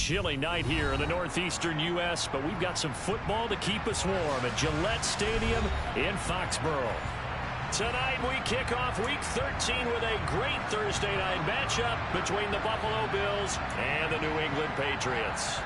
chilly night here in the northeastern U.S., but we've got some football to keep us warm at Gillette Stadium in Foxborough. Tonight we kick off Week 13 with a great Thursday night matchup between the Buffalo Bills and the New England Patriots.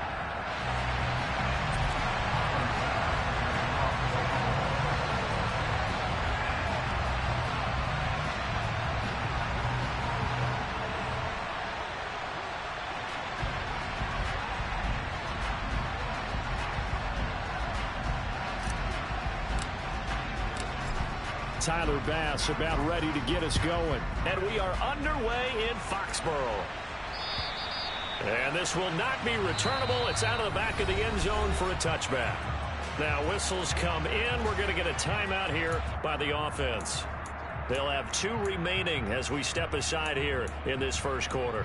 Tyler Bass about ready to get us going. And we are underway in Foxborough. And this will not be returnable. It's out of the back of the end zone for a touchback. Now whistles come in. We're going to get a timeout here by the offense. They'll have 2 remaining as we step aside here in this first quarter.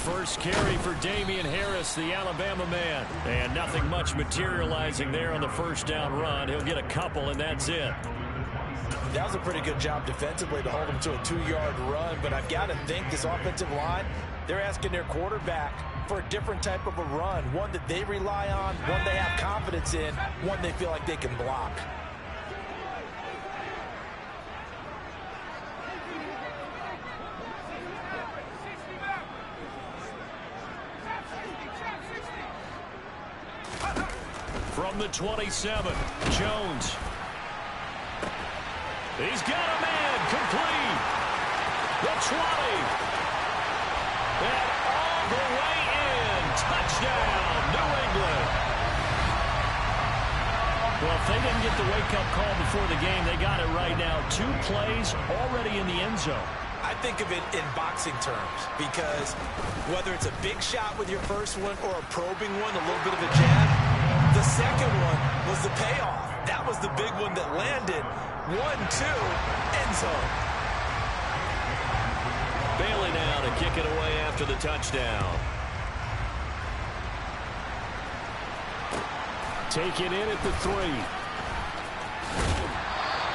First carry for Damian Harris, the Alabama man. And nothing much materializing there on the first down run. He'll get a couple, and that's it. That was a pretty good job defensively to hold him to a 2-yard run. But I've got to think this offensive line, they're asking their quarterback for a different type of a run. One that they rely on, one they have confidence in, one they feel like they can block. From the 27, Jones. He's got a man, complete. The 20. And all the way in. Touchdown, New England. Well, if they didn't get the wake-up call before the game, they got it right now. 2 plays already in the end zone. I think of it in boxing terms because whether it's a big shot with your first one or a probing one, a little bit of a jab, the second one was the payoff. That was the big one that landed. 1-2, end zone. Bailey now to kick it away after the touchdown. Take it in at the 3.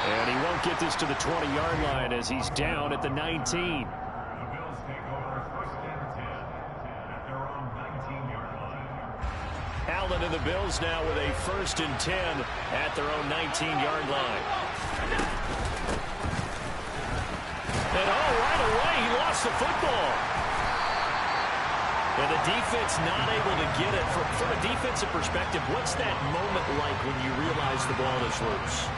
And he won't get this to the 20-yard line as he's down at the 19. Allen and the Bills now with a 1st and 10 at their own 19-yard line. And right away he lost the football. And the defense not able to get it. From a defensive perspective, what's that moment like when you realize the ball is loose?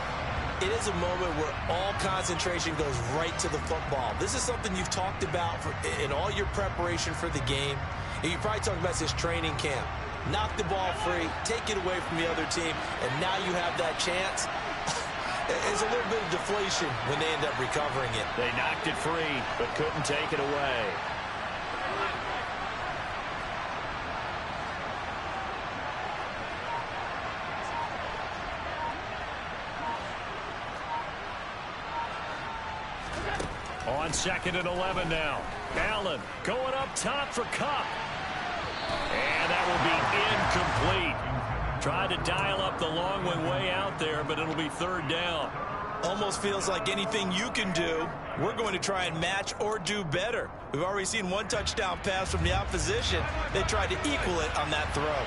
It is a moment where all concentration goes right to the football. This is something you've talked about in all your preparation for the game. And you probably talked about this training camp. Knock the ball free, take it away from the other team, and now you have that chance. There's a little bit of deflation when they end up recovering it. They knocked it free, but couldn't take it away. On 2nd and 11 now. Allen going up top for Kupp. And that will be incomplete. Tried to dial up the long one way out there, but it'll be 3rd down. Almost feels like anything you can do, we're going to try and match or do better. We've already seen 1 touchdown pass from the opposition. They tried to equal it on that throw.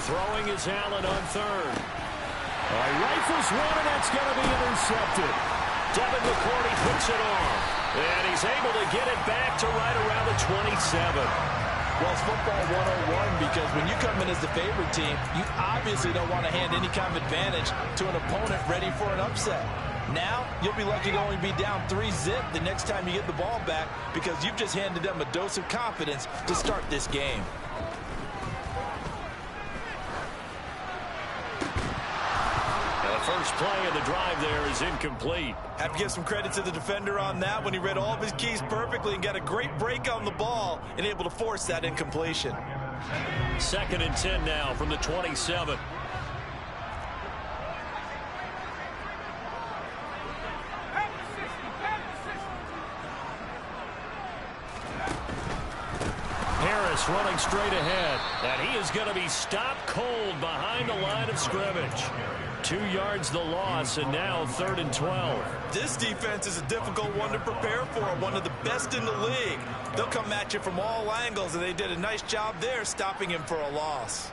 Throwing is Allen on 3rd. Rifles one, and that's going to be intercepted. Devin McCourty puts it on. And he's able to get it back to right around the 27. Well, it's football 101 because when you come in as the favorite team, you obviously don't want to hand any kind of advantage to an opponent ready for an upset. Now, you'll be lucky to only be down 3-zip the next time you get the ball back because you've just handed them a dose of confidence to start this game. First play of the drive there is incomplete. Have to give some credit to the defender on that when he read all of his keys perfectly and got a great break on the ball and able to force that incompletion. 2nd and 10 now from the 27. Harris running straight ahead. And he is going to be stopped cold behind the line of scrimmage. 2 yards the loss, and now 3rd and 12. This defense is a difficult one to prepare for, one of the best in the league. They'll come at you from all angles, and they did a nice job there stopping him for a loss.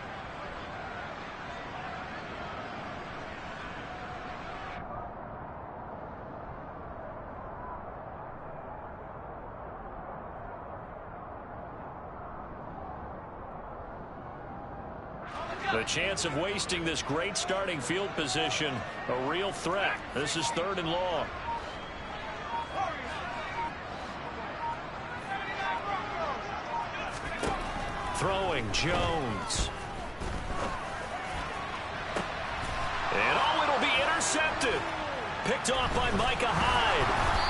The chance of wasting this great starting field position, a real threat. This is 3rd and long. Throwing Jones. And it'll be intercepted. Picked off by Micah Hyde.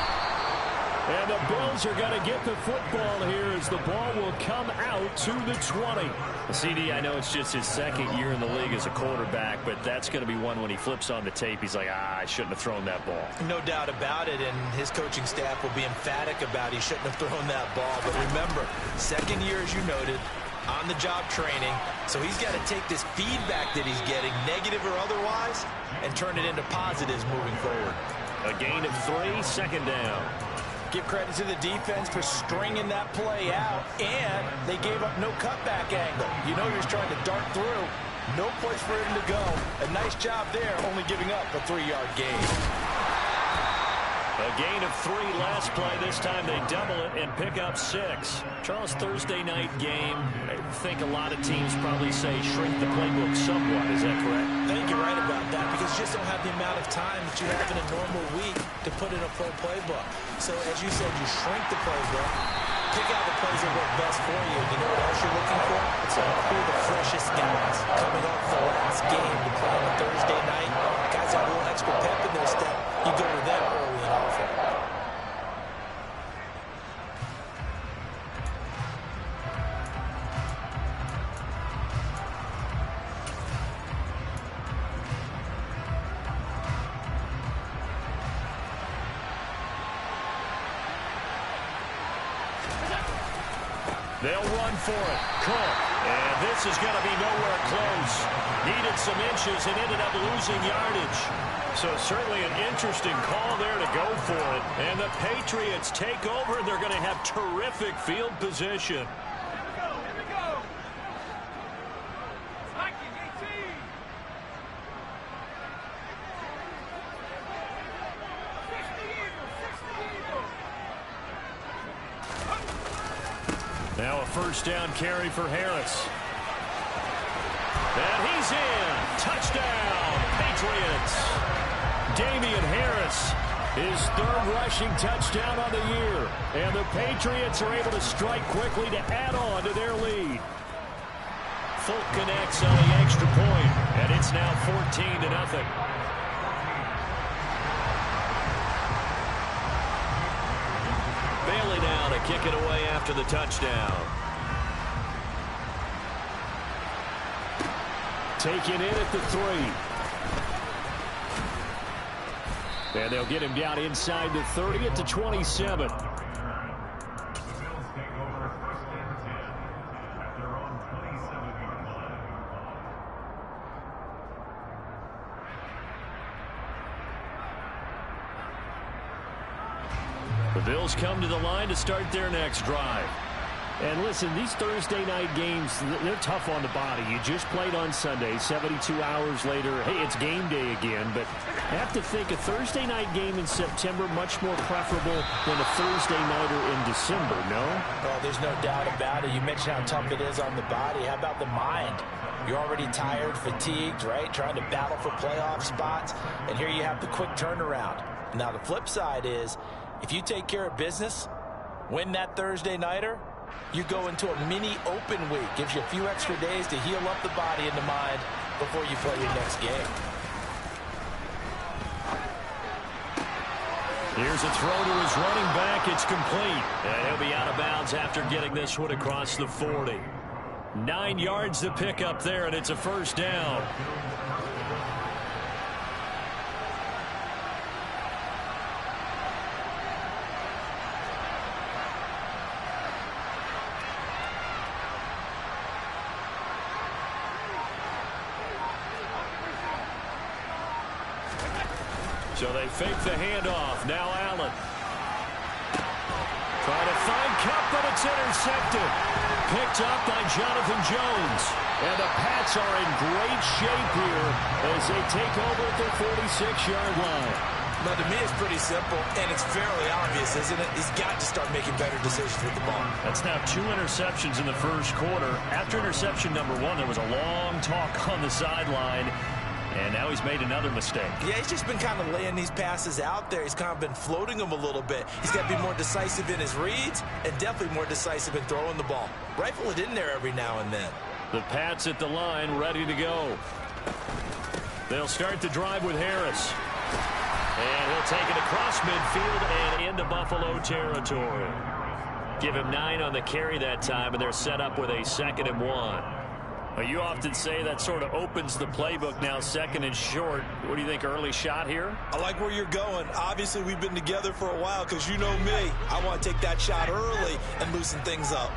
And the Bills are going to get the football here as the ball will come out to the 20. CD, I know it's just his 2nd year in the league as a quarterback, but that's going to be one when he flips on the tape. He's like, I shouldn't have thrown that ball. No doubt about it, and his coaching staff will be emphatic about he shouldn't have thrown that ball. But remember, 2nd year, as you noted, on-the-job training, so he's got to take this feedback that he's getting, negative or otherwise, and turn it into positives moving forward. A gain of 3, 2nd down. Give credit to the defense for stringing that play out, and they gave up no cutback angle. You know he was trying to dart through. No place for him to go. A nice job there, only giving up a 3-yard gain. A gain of 3 last play. This time they double it and pick up 6. Charles, Thursday night game. I think a lot of teams probably say shrink the playbook somewhat. Is that correct? I think you're right about that because you just don't have the amount of time that you have in a normal week to put in a full playbook. So as you said, you shrink the playbook, pick out the plays that work best for you. You know what else you're looking for? It's who are the freshest guys coming off the last game to play on a Thursday night. Guys have a little extra pep in their step. You go to them early and often. They'll run for it. Cook. And this is going to be nowhere close. Needed some inches and ended up losing yardage. So certainly an interesting call there to go for it. And the Patriots take over. They're going to have terrific field position. Now a 1st down carry for Harris. And he's in. Touchdown, Patriots. Damian Harris, his 3rd rushing touchdown on the year. And the Patriots are able to strike quickly to add on to their lead. Folk connects on the extra point, and it's now 14-0. Bailey now to kick it away after the touchdown. Taken in at the 3. And they'll get him down inside the 30 at the 27. The Bills come to the line to start their next drive. And listen, these Thursday night games, they're tough on the body. You just played on Sunday, 72 hours later. Hey, it's game day again. But I have to think a Thursday night game in September much more preferable than a Thursday nighter in December, no? Well, there's no doubt about it. You mentioned how tough it is on the body. How about the mind? You're already tired, fatigued, right? Trying to battle for playoff spots. And here you have the quick turnaround. Now, the flip side is, if you take care of business, win that Thursday nighter, you go into a mini open week. Gives you a few extra days to heal up the body and the mind before you play your next game. Here's a throw to his running back. It's complete. And he'll be out of bounds after getting this one across the 40. 9 yards to pick up there, and it's a 1st down. So they fake the handoff. Now Allen. Trying to find Cup, but it's intercepted. Picked up by Jonathan Jones. And the Pats are in great shape here as they take over at their 46-yard line. Now, to me, it's pretty simple, and it's fairly obvious, isn't it? He's got to start making better decisions with the ball. That's now 2 interceptions in the first quarter. After interception number 1, there was a long talk on the sideline, and now he's made another mistake. Yeah, he's just been kind of laying these passes out there. He's kind of been floating them a little bit. He's got to be more decisive in his reads and definitely more decisive in throwing the ball. Rifle it in there every now and then. The Pats at the line, ready to go. They'll start the drive with Harris. And he'll take it across midfield and into Buffalo territory. Give him 9 on the carry that time, and they're set up with a 2nd and 1. Well, you often say that sort of opens the playbook now, 2nd and short. What do you think, early shot here? I like where you're going. Obviously, we've been together for a while because you know me. I want to take that shot early and loosen things up.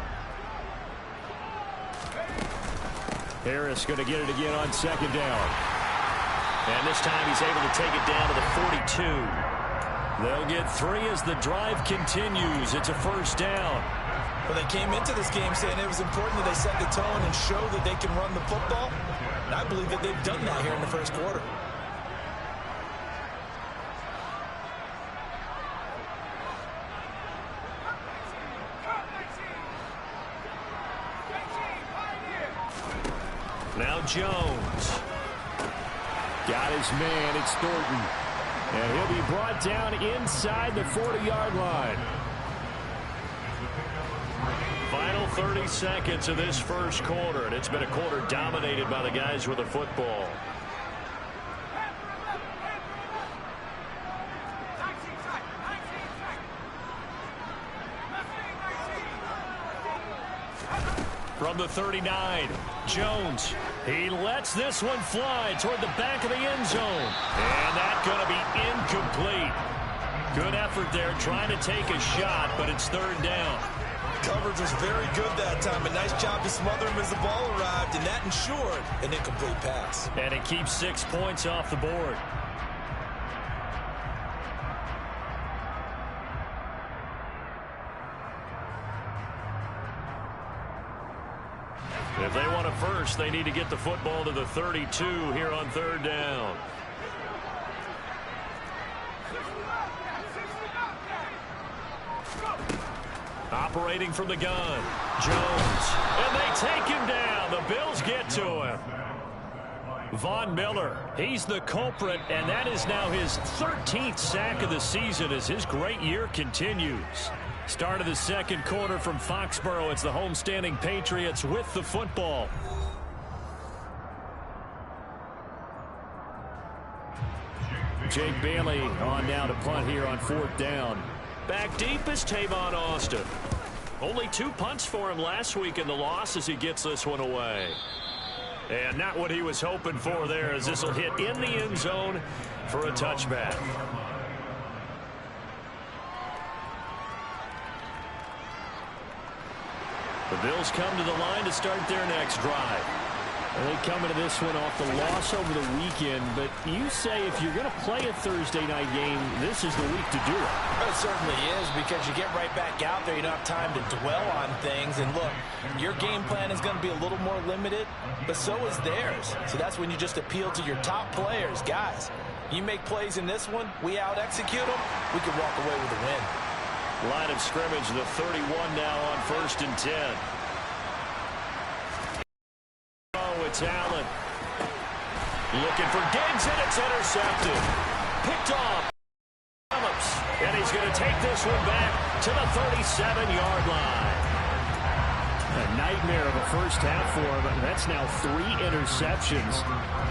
Harris going to get it again on 2nd down. And this time he's able to take it down to the 42. They'll get 3 as the drive continues. It's a 1st down. Well, they came into this game saying it was important that they set the tone and show that they can run the football. And I believe that they've done that here in the first quarter. Now Jones. Got his man. It's Thornton. And he'll be brought down inside the 40-yard line. Final 30 seconds of this first quarter. And it's been a quarter dominated by the guys with the football. From the 39, Jones. He lets this one fly toward the back of the end zone. And that's going to be incomplete. Good effort there trying to take a shot, but it's 3rd down. Coverage was very good that time. A nice job to smother him as the ball arrived, and that ensured an incomplete pass. And it keeps 6 points off the board. If they want a first, they need to get the football to the 32 here on 3rd down. Operating from the gun, Jones. And they take him down. The Bills get to him. Von Miller, he's the culprit, and that is now his 13th sack of the season as his great year continues. Start of the second quarter from Foxborough. It's the homestanding Patriots with the football. Jake Bailey on now to punt here on 4th down. Back deep is Tavon Austin. Only 2 punts for him last week in the loss as he gets this one away. And not what he was hoping for there, as this will hit in the end zone for a touchback. The Bills come to the line to start their next drive. They come into this one off the loss over the weekend, but you say if you're going to play a Thursday night game, this is the week to do it. It certainly is, because you get right back out there. You don't have time to dwell on things. And look, your game plan is going to be a little more limited, but so is theirs. So that's when you just appeal to your top players. Guys, you make plays in this one, we out-execute them, we can walk away with a win. Line of scrimmage, the 31 now on 1st and 10. It's Allen. Looking for Diggs, and it's intercepted. Picked off. And he's going to take this one back to the 37-yard line. A nightmare of a first half for him. That's now 3 interceptions.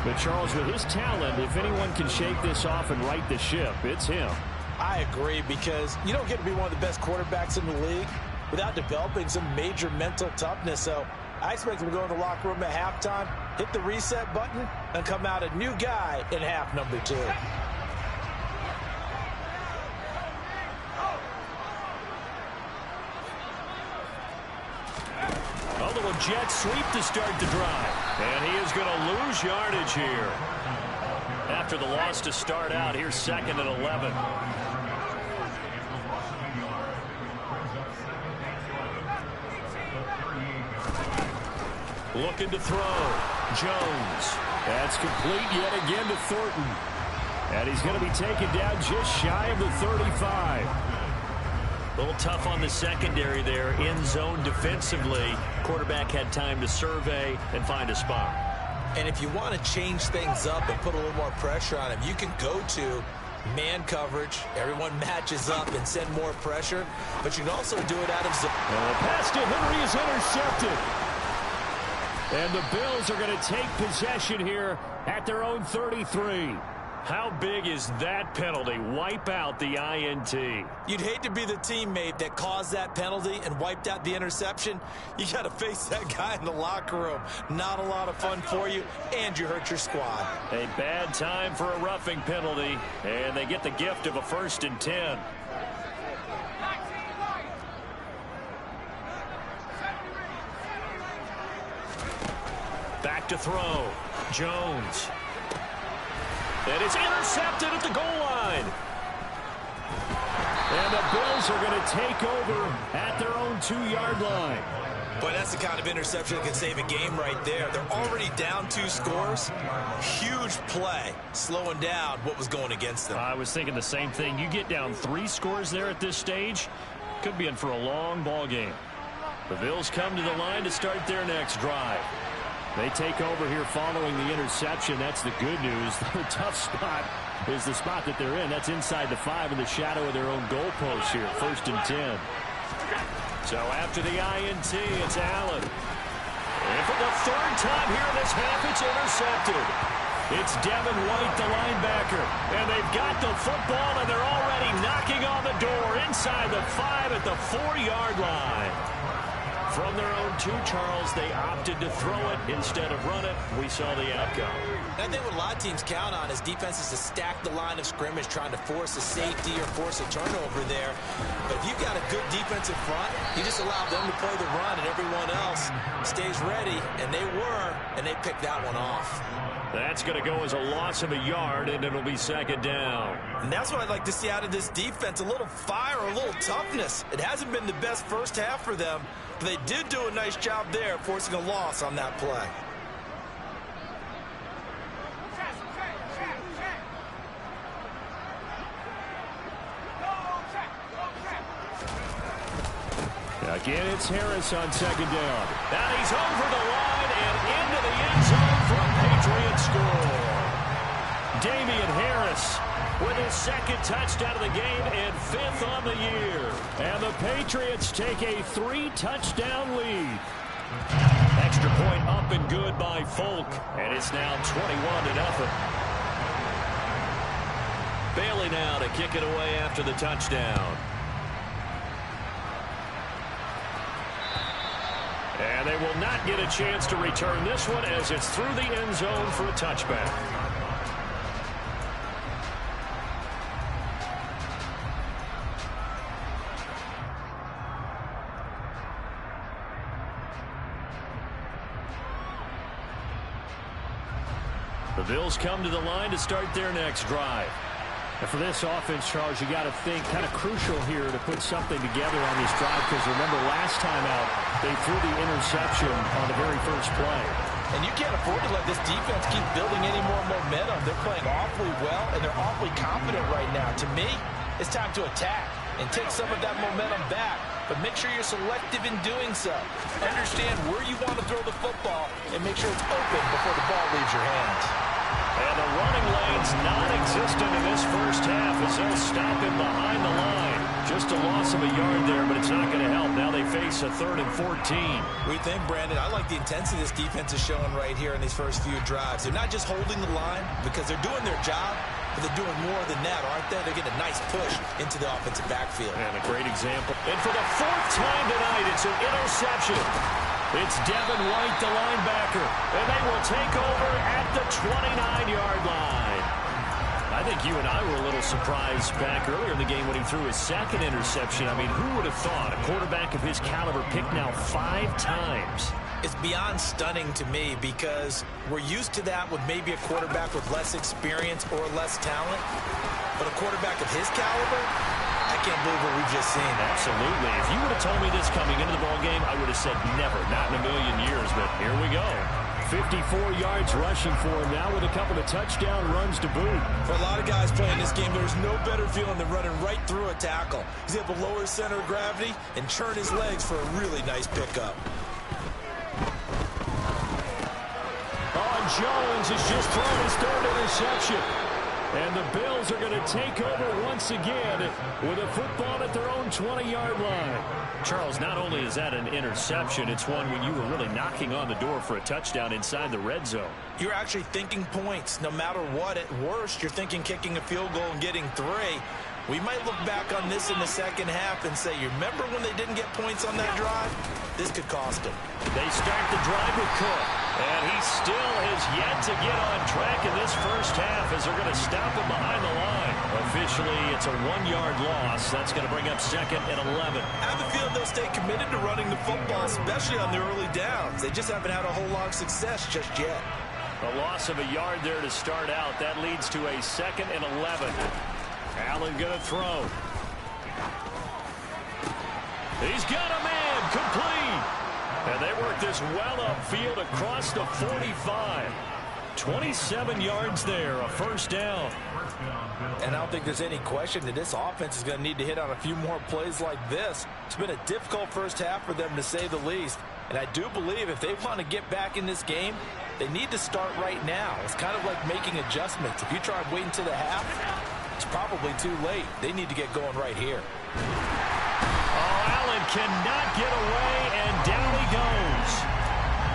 But Charles, with his talent, if anyone can shake this off and right the ship, it's him. I agree, because you don't get to be one of the best quarterbacks in the league without developing some major mental toughness. So I expect him to go in the locker room at halftime, hit the reset button, and come out a new guy in half number 2. A little jet sweep to start the drive. And he is going to lose yardage here. after the loss to start out. Here's 2nd and 11. Looking to throw. Jones. That's complete yet again to Thornton. And he's going to be taken down just shy of the 35. A little tough on the secondary there. In zone defensively. Quarterback had time to survey and find a spot. And if you want to change things up and put a little more pressure on him, you can go to man coverage. Everyone matches up and send more pressure. But you can also do it out of zone. And the pass to Henry is intercepted. And the Bills are going to take possession here at their own 33. How big is that penalty? Wipe out the INT. You'd hate to be the teammate that caused that penalty and wiped out the interception. You got to face that guy in the locker room. Not a lot of fun for you, and you hurt your squad. A bad time for a roughing penalty, and they get the gift of a 1st and 10. Back to throw. Jones. And it's intercepted at the goal line. And the Bills are going to take over at their own 2-yard line. Boy, that's the kind of interception that can save a game right there. They're already down 2 scores. Huge play, slowing down what was going against them. I was thinking the same thing. You get down 3 scores there at this stage, could be in for a long ball game. The Bills come to the line to start their next drive. They take over here following the interception. That's the good news. Their tough spot is the spot that they're in. That's inside the 5 in the shadow of their own goalpost here. 1st and 10. So after the INT, it's Allen. And for the 3rd time here in this half, it's intercepted. It's Devin White, the linebacker. And they've got the football, and they're already knocking on the door inside the 5 at the 4-yard line. From their own 2, Charles, they opted to throw it instead of run it. We saw the outcome. I think what a lot of teams count on is defenses to stack the line of scrimmage, trying to force a safety or force a turnover there. But if you've got a good defensive front, you just allow them to play the run, and everyone else stays ready. And they were, and they picked that one off. That's going to go as a loss of a yard, and it'll be 2nd down. And that's what I'd like to see out of this defense, a little fire, a little toughness. It hasn't been the best first half for them, but they did do a nice job there, forcing a loss on that play. Again, it's Harris on 2nd down. And he's over the line and into the end zone for a Patriot score. Damian Harris with his 2nd touchdown of the game and 5th on the year. And the Patriots take a 3-touchdown lead. Extra point up and good by Folk. And it's now 21-0. Bailey now to kick it away after the touchdown. And they will not get a chance to return this one as it's through the end zone for a touchback. The Bills come to the line to start their next drive. And for this offense, Charles, you got to think kind of crucial here to put something together on this drive, because remember last time out they threw the interception on the very first play. And you can't afford to let this defense keep building any more momentum. They're playing awfully well, and they're awfully confident right now. To me, it's time to attack and take some of that momentum back, but make sure you're selective in doing so. Understand where you want to throw the football and make sure it's open before the ball leaves your hands. And the running lane's non-existent in this first half as they'll stop him behind the line. Just a loss of a yard there, but it's not going to help. Now they face a 3rd and 14. What do you think, Brandon? I like the intensity this defense is showing right here in these first few drives. They're not just holding the line because they're doing their job, but they're doing more than that, aren't they? They're getting a nice push into the offensive backfield. And a great example. And for the 4th time tonight, it's an interception. It's Devin White, the linebacker, and they will take over at the 29-yard line. I think you and I were a little surprised back earlier in the game when he threw his 2nd interception. I mean, who would have thought a quarterback of his caliber picked now 5 times? It's beyond stunning to me because we're used to that with maybe a quarterback with less experience or less talent. But a quarterback of his caliber, I can't believe what we've just seen. Absolutely. If you would have told me this coming into the ballgame, I would have said never, not in a million years. But here we go. 54 yards rushing for him now with a couple of touchdown runs to boot. For a lot of guys playing this game, there's no better feeling than running right through a tackle. He's able to lower his center of gravity and churn his legs for a really nice pickup. Jones has just thrown his third interception. And the Bills are going to take over once again with a football at their own 20-yard line. Charles, not only is that an interception, it's one when you were really knocking on the door for a touchdown inside the red zone. You're actually thinking points. No matter what, at worst, you're thinking kicking a field goal and getting 3. We might look back on this in the second half and say, you remember when they didn't get points on that drive? This could cost them. They start the drive with Cook. And he still has yet to get on track in this first half as they're going to stop him behind the line. Officially, it's a 1-yard loss. That's going to bring up 2nd and 11. I have a feeling they'll stay committed to running the football, especially on their early downs. They just haven't had a whole lot of success just yet. A loss of a yard there to start out. That leads to a 2nd and 11. Allen going to throw. He's got a man complete. And they work this well upfield across the 45. 27 yards there, a first down. And I don't think there's any question that this offense is going to need to hit on a few more plays like this. It's been a difficult first half for them, to say the least. And I do believe if they want to get back in this game, they need to start right now. It's kind of like making adjustments. If you try and wait until the half, it's probably too late. They need to get going right here. Allen cannot get away, and down he goes.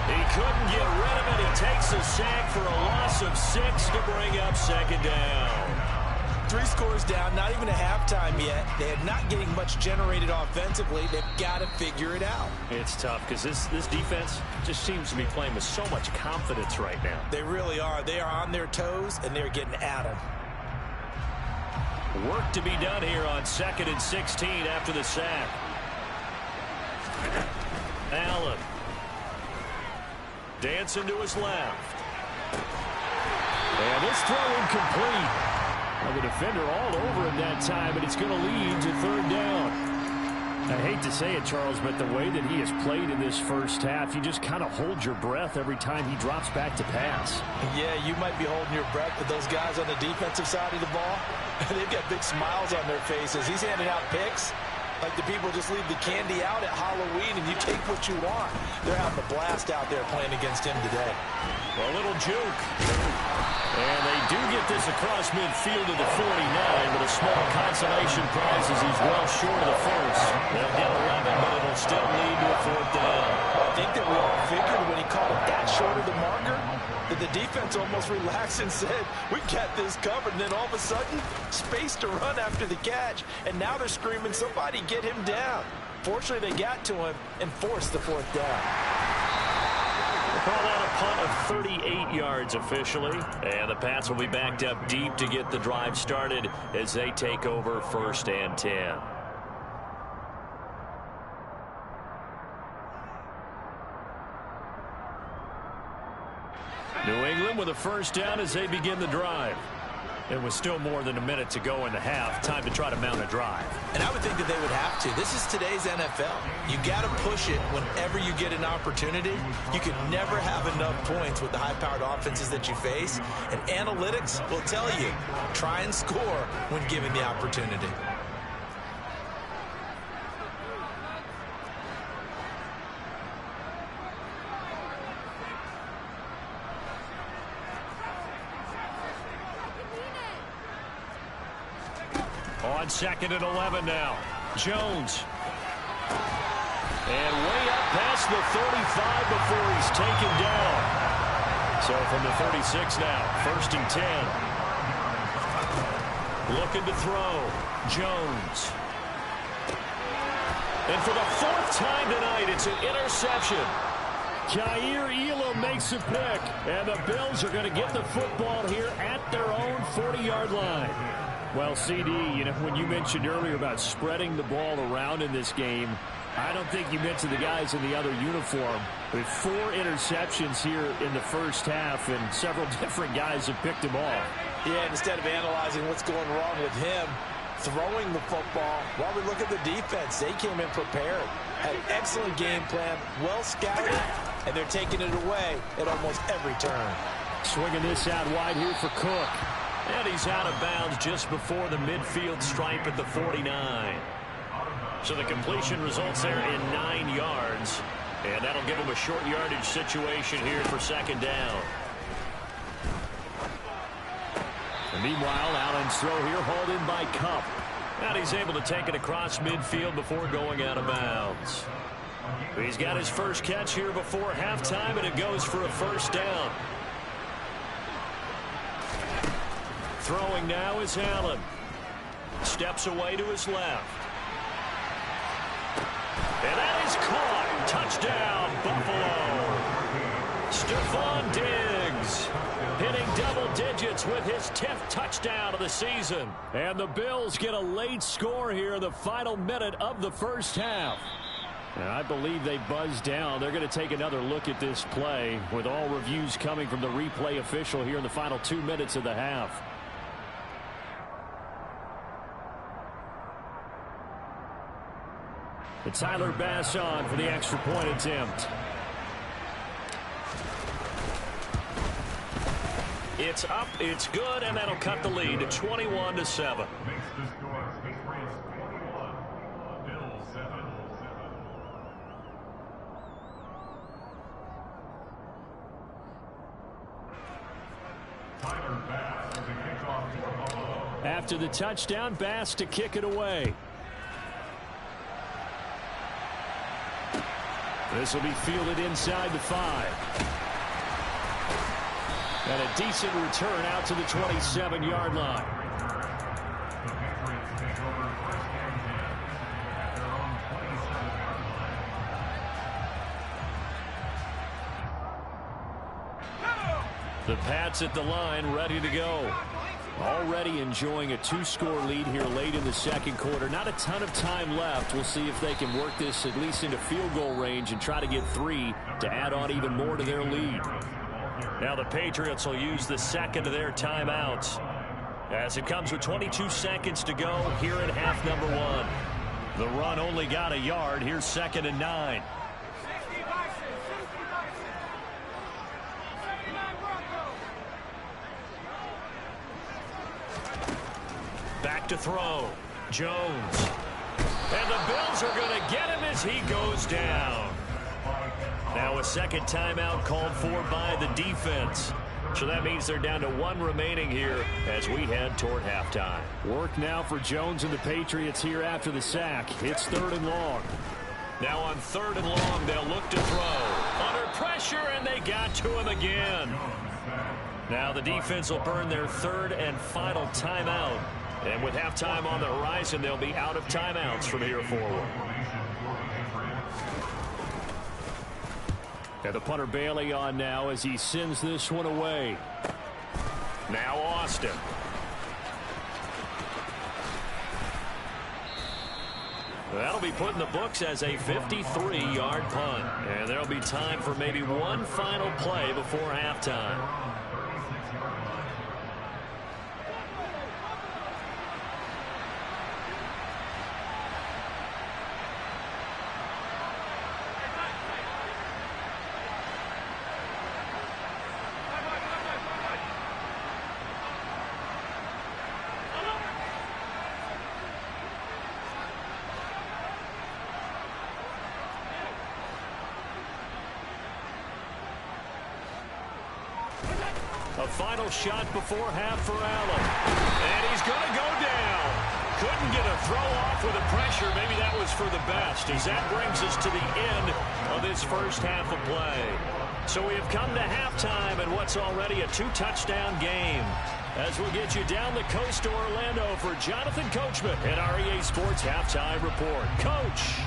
He couldn't get rid of it. He takes a sack for a loss of 6 to bring up 2nd down. 3 scores down, not even a halftime yet. They are not getting much generated offensively. They've got to figure it out. It's tough because this defense just seems to be playing with so much confidence right now. They really are. They are on their toes, and they're getting at them. Work to be done here on 2nd and 16 after the sack. Allen. Dancing to his left. And this throw incomplete. Well, the defender all over him that time, but it's going to lead to 3rd down. I hate to say it, Charles, but the way that he has played in this first half, you just kind of hold your breath every time he drops back to pass. Yeah, you might be holding your breath, but those guys on the defensive side of the ball, they've got big smiles on their faces. He's handing out picks like the people just leave the candy out at Halloween and you take what you want. They're having a blast out there playing against him today. A little juke. And they do get this across midfield to the 49, but a small consolation prize as he's well short of the first. They'll get 11, but it'll still lead to a 4th down. I think that we all figured when he called it that short of the marker that the defense almost relaxed and said, we've got this covered. And then all of a sudden, space to run after the catch. And now they're screaming, somebody get him down. Fortunately, they got to him and forced the 4th down. We'll call that a punt of 38 yards officially. And the Pats will be backed up deep to get the drive started as they take over 1st and 10. New England with a first down as they begin the drive. It was still more than a minute to go in the half. Time to try to mount a drive. And I would think that they would have to. This is today's NFL. You got to push it whenever you get an opportunity. You can never have enough points with the high-powered offenses that you face. And analytics will tell you, try and score when given the opportunity. On 2nd and 11 now. Jones. And way up past the 35 before he's taken down. So from the 36 now, 1st and 10. Looking to throw. Jones. And for the 4th time tonight, it's an interception. Jair Elam makes a pick. And the Bills are going to get the football here at their own 40-yard line. Well, CD, you know, when you mentioned earlier about spreading the ball around in this game, I don't think you mentioned the guys in the other uniform. With 4 interceptions here in the first half, and several different guys have picked him off. Yeah, instead of analyzing what's going wrong with him, throwing the football, while we look at the defense, they came in prepared. Had an excellent game plan, well scouted, and they're taking it away at almost every turn. Swinging this out wide here for Cook. And he's out of bounds just before the midfield stripe at the 49. So the completion results there in 9 yards. And that'll give him a short yardage situation here for second down. And meanwhile, Allen's throw here hauled in by Cup. And he's able to take it across midfield before going out of bounds. He's got his first catch here before halftime, and it goes for a first down. Throwing now is Allen. Steps away to his left. And that is caught. Touchdown, Buffalo. Stephon Diggs hitting double digits with his 10th touchdown of the season. And the Bills get a late score here in the final minute of the first half. And I believe they buzzed down. They're going to take another look at this play, with all reviews coming from the replay official here in the final 2 minutes of the half. And Tyler Bass on for the extra point attempt. It's up, it's good, and that'll cut the lead to 21-7. After the touchdown, Bass to kick it away. This will be fielded inside the 5. And a decent return out to the 27-yard line. The Pats at the line, ready to go. Already enjoying a 2-score lead here late in the second quarter. Not a ton of time left. We'll see if they can work this at least into field goal range and try to get 3 to add on even more to their lead. Now the Patriots will use the second of their timeouts, as it comes with 22 seconds to go here in half number 1. The run only got a yard. Here's 2nd and 9. Back to throw. Jones. And the Bills are going to get him as he goes down. Now a second timeout called for by the defense. So that means they're down to 1 remaining here as we head toward halftime. Work now for Jones and the Patriots here after the sack. It's 3rd and long. Now on 3rd and long, they'll look to throw. Under pressure, and they got to him again. Now the defense will burn their 3rd and final timeout. And with halftime on the horizon, they'll be out of timeouts from here forward. And the punter Bailey on now as he sends this one away. Now Austin. That'll be put in the books as a 53-yard punt. And there'll be time for maybe one final play before halftime. A final shot before half for Allen. And he's going to go down. Couldn't get a throw off with the pressure. Maybe that was for the best, as that brings us to the end of this first half of play. So we have come to halftime in what's already a 2-touchdown game. As we'll get you down the coast to Orlando for Jonathan Coachman at our EA Sports Halftime Report. Coach.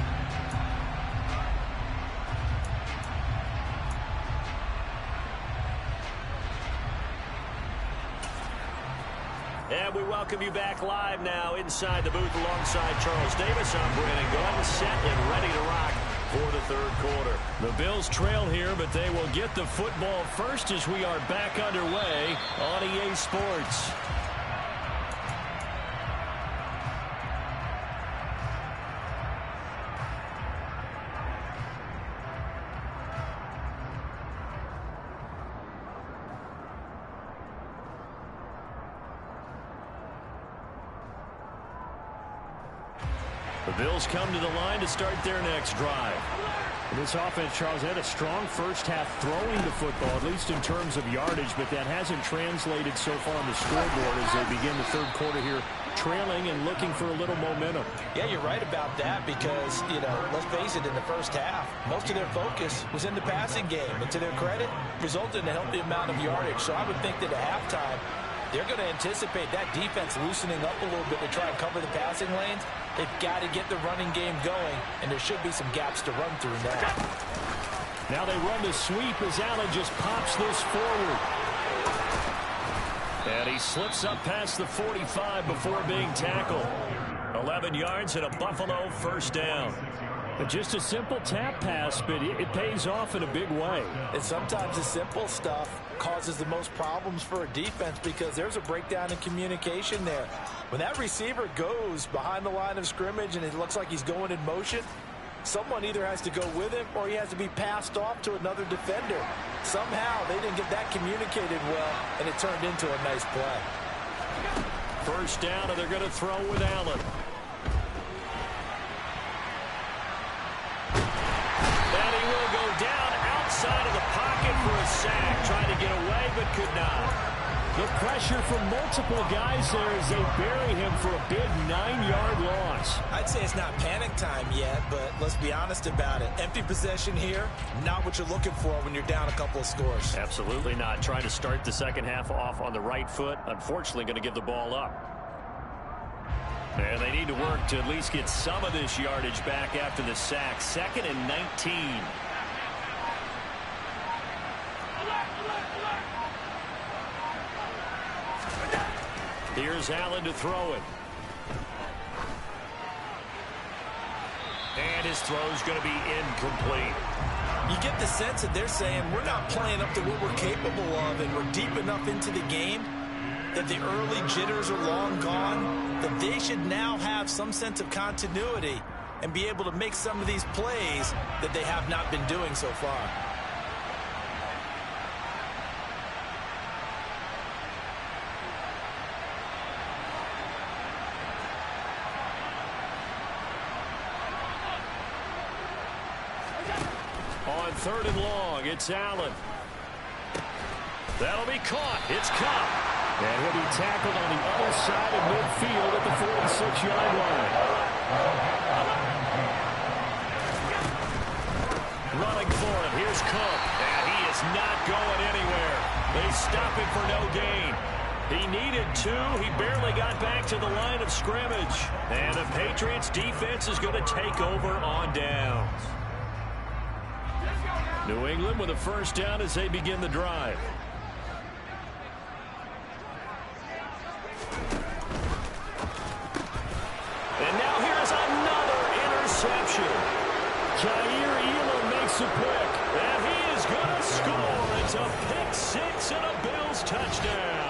And we welcome welcome you back live now inside the booth alongside Charles Davis. I'm Brandon Gaudin, set and ready to rock for the third quarter. The Bills trail here, but they will get the football first as we are back underway on EA Sports. The Bills come to the line to start their next drive. This offense, Charles, had a strong first half throwing the football, at least in terms of yardage, but that hasn't translated so far on the scoreboard as they begin the third quarter here, trailing and looking for a little momentum. Yeah, you're right about that because, let's face it, in the first half, most of their focus was in the passing game. And to their credit, resulted in a healthy amount of yardage. So I would think that at halftime, they're going to anticipate that defense loosening up a little bit to try and cover the passing lanes. They've got to get the running game going, and there should be some gaps to run through now. Now they run the sweep as Allen just pops this forward. And he slips up past the 45 before being tackled. 11 yards and a Buffalo first down. But just a simple tap pass, but it pays off in a big way. And sometimes the simple stuff causes the most problems for a defense because there's a breakdown in communication there. When that receiver goes behind the line of scrimmage and it looks like he's going in motion, someone either has to go with him or he has to be passed off to another defender. Somehow they didn't get that communicated well, and it turned into a nice play. First down, and they're going to throw with Allen. And he will go down outside of the pocket for a sack. Trying to get away, but could not. The pressure from multiple guys there as they bury him for a big 9-yard loss. I'd say it's not panic time yet, but let's be honest about it. Empty possession here, not what you're looking for when you're down a couple of scores. Absolutely not. Trying to start the second half off on the right foot. Unfortunately, going to give the ball up. And they need to work to at least get some of this yardage back after the sack. 2nd and 19. Here's Allen to throw it. And his throw's going to be incomplete. You get the sense that they're saying we're not playing up to what we're capable of, and we're deep enough into the game that the early jitters are long gone, that they should now have some sense of continuity and be able to make some of these plays that they have not been doing so far. On 3rd and long, it's Allen. That'll be caught. It's caught. And he'll be tackled on the other side of midfield at the 46-yard line. Running for it. Here's Cook. And he is not going anywhere. They stop him for no gain. He needed 2. He barely got back to the line of scrimmage. And the Patriots defense is going to take over on downs. New England with a first down as they begin the drive. And now here's another interception. Jair Elam makes a pick. And he is going to score. It's a pick 6 and a Bills touchdown.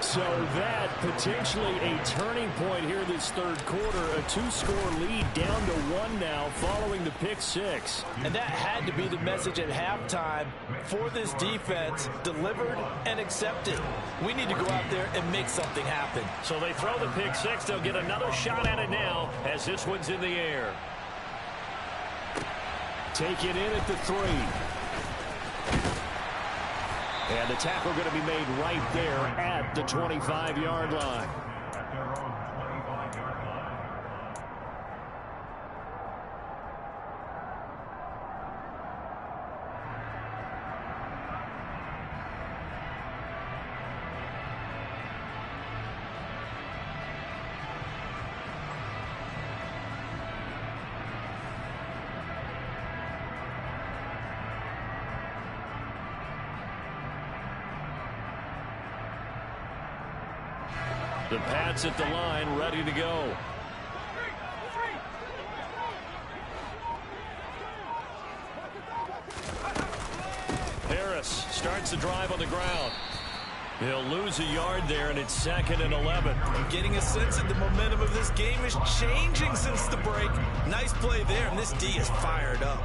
So that potentially a turning point here this third quarter. A 2-score lead down to 1 now following the pick 6. And that had to be the message at halftime for this defense, delivered and accepted. We need to go out there and make something happen. So they throw the pick 6. They'll get another shot at it now as this one's in the air. Take it in at the 3. And the tackle going to be made right there at the 25-yard line. The Pats at the line, ready to go. Harris starts the drive on the ground. He'll lose a yard there, and it's 2nd and 11. I'm getting a sense that the momentum of this game is changing since the break. Nice play there, and this D is fired up.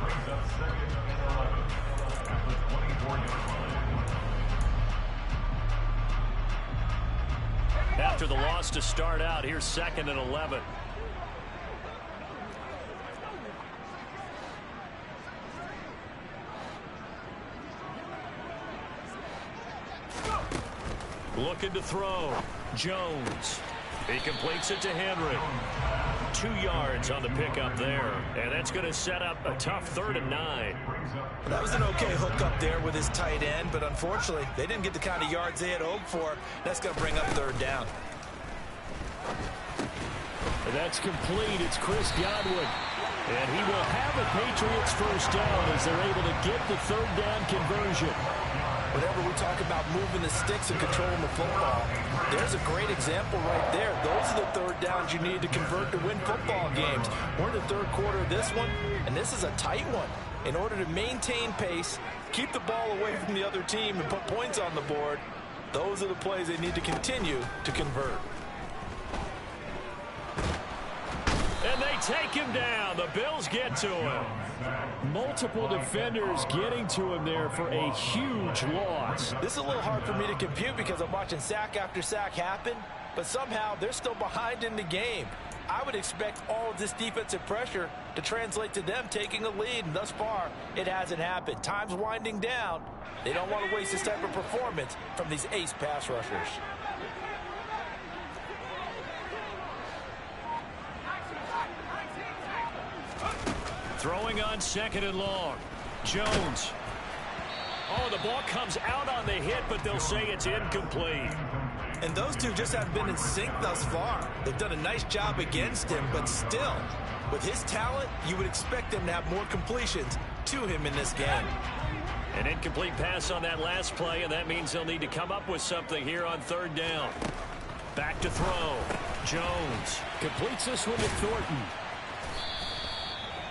After the loss to start out, here's 2nd and 11. Looking to throw. Jones. He completes it to Henry. 2 yards on the pickup there. And that's going to set up a tough 3rd and 9. That was an okay hook up there with his tight end, but unfortunately, they didn't get the kind of yards they had hoped for. That's going to bring up 3rd down. That's complete. It's Chris Godwin. And he will have a Patriots first down as they're able to get the 3rd down conversion. Whenever we talk about moving the sticks and controlling the football, there's a great example right there. Those are the 3rd downs you need to convert to win football games. We're in the 3rd quarter of this one, and this is a tight one. In order to maintain pace, keep the ball away from the other team, and put points on the board, those are the plays they need to continue to convert. And they take him down. The Bills get to him. Multiple defenders getting to him there for a huge loss. This is a little hard for me to compute because I'm watching sack after sack happen, but somehow they're still behind in the game. I would expect all of this defensive pressure to translate to them taking a lead, and thus far, it hasn't happened. Time's winding down. They don't want to waste this type of performance from these ace pass rushers. Throwing on 2nd and long. Jones. Oh, the ball comes out on the hit, but they'll say it's incomplete. And those two just haven't been in sync thus far. They've done a nice job against him, but still, with his talent, you would expect them to have more completions to him in this game. An incomplete pass on that last play, and that means they'll need to come up with something here on 3rd down. Back to throw. Jones Completes this one to Thornton.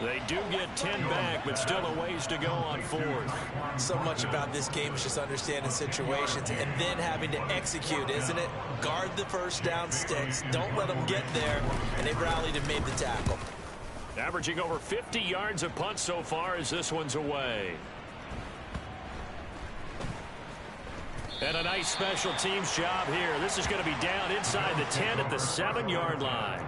They do get 10 back, but still a ways to go on 4th. So much about this game is just understanding situations and then having to execute, isn't it? Guard the first down sticks. Don't let them get there. And they've rallied and made the tackle. Averaging over 50 yards a punt so far as this one's away. And a nice special teams job here. This is going to be down inside the 10 at the 7-yard line.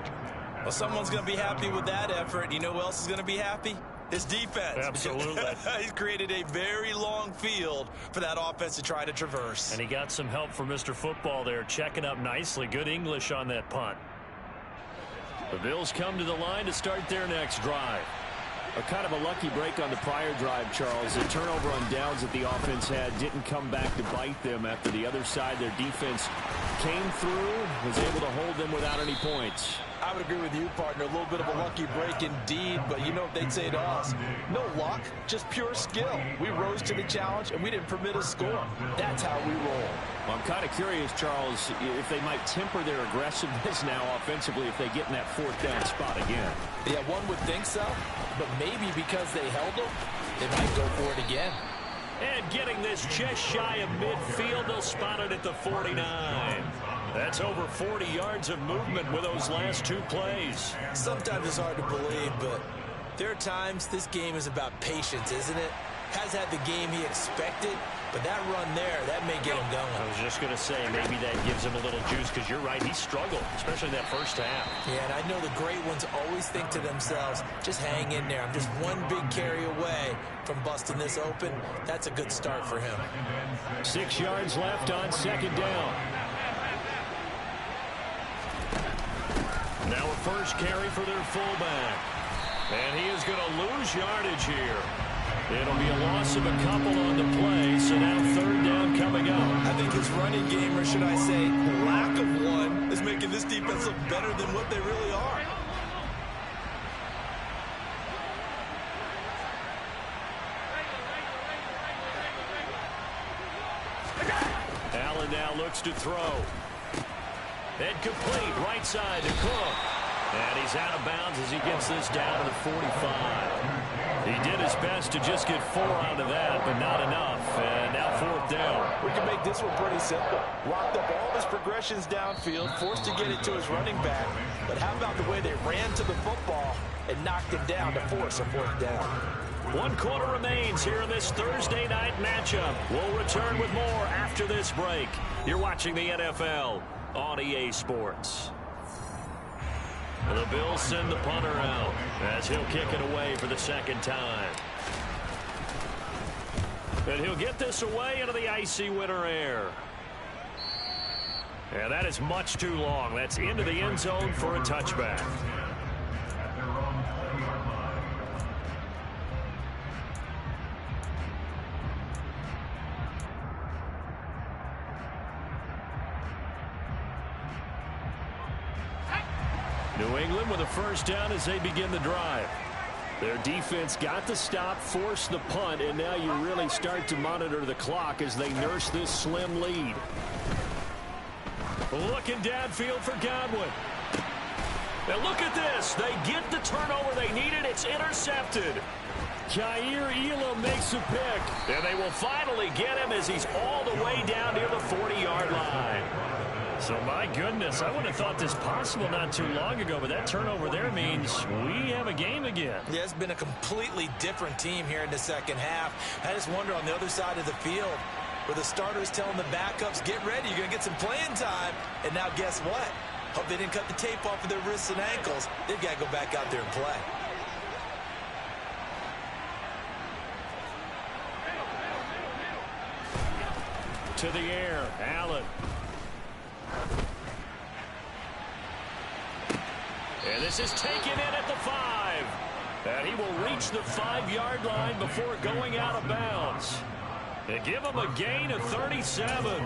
Well, someone's going to be happy with that effort. You know who else is going to be happy? His defense. Absolutely. He's created a very long field for that offense to try to traverse. And he got some help from Mr. Football there, checking up nicely. Good English on that punt. The Bills come to the line to start their next drive. A kind of a lucky break on the prior drive, Charles. The turnover on downs that the offense had didn't come back to bite them after the other side. Their defense came through, was able to hold them without any points. I would agree with you, partner. A little bit of a lucky break indeed, but you know what they'd say to us? No luck, just pure skill. We rose to the challenge, and we didn't permit a score. That's how we roll. Well, I'm kind of curious, Charles, if they might temper their aggressiveness now offensively if they get in that 4th down spot again. Yeah, one would think so, but maybe because they held them, they might go for it again. And getting this just shy of midfield, they'll spot it at the 49. That's over 40 yards of movement with those last 2 plays. Sometimes it's hard to believe, but there are times this game is about patience, isn't it? Has had the game he expected, but that run there, that may get him going. I was just going to say, maybe that gives him a little juice, because you're right, he struggled, especially that first half. Yeah, and I know the great ones always think to themselves, just hang in there. I'm just one big carry away from busting this open. That's a good start for him. 6 yards left on 2nd down. Now a first carry for their fullback. And he is going to lose yardage here. It'll be a loss of a couple on the play, so now 3rd down coming up. I think his running game, or should I say lack of one, is making this defense look better than what they really are. Allen now looks to throw. And complete right side to Cook. And he's out of bounds as he gets this down to the 45. He did his best to just get 4 out of that, but not enough. And now 4th down. We can make this one pretty simple. Locked up all his progressions downfield, forced to get it to his running back. But how about the way they ran to the football and knocked him down to force a 4th down? 1 quarter remains here in this Thursday night matchup. We'll return with more after this break. You're watching the NFL on EA Sports. The Bills send the punter out as he'll kick it away for the 2nd time. And he'll get this away into the icy winter air. And that is much too long. That's into the end zone for a touchback. New England with a 1st down as they begin the drive. Their defense got the stop, forced the punt, and now you really start to monitor the clock as they nurse this slim lead. Looking downfield for Godwin. Now look at this. They get the turnover they needed. It's intercepted. Jair Elam makes a pick. And they will finally get him as he's all the way down near the 40-yard line. So, my goodness, I would have thought this possible not too long ago, but that turnover there means we have a game again. Yeah, it's been a completely different team here in the 2nd half. I just wonder on the other side of the field where the starters telling the backups, get ready, you're going to get some playing time. And now guess what? Hope they didn't cut the tape off of their wrists and ankles. They've got to go back out there and play. To the air, Allen. And this is taken in at the 5. And he will reach the 5-yard line before going out of bounds. They give him a gain of 37.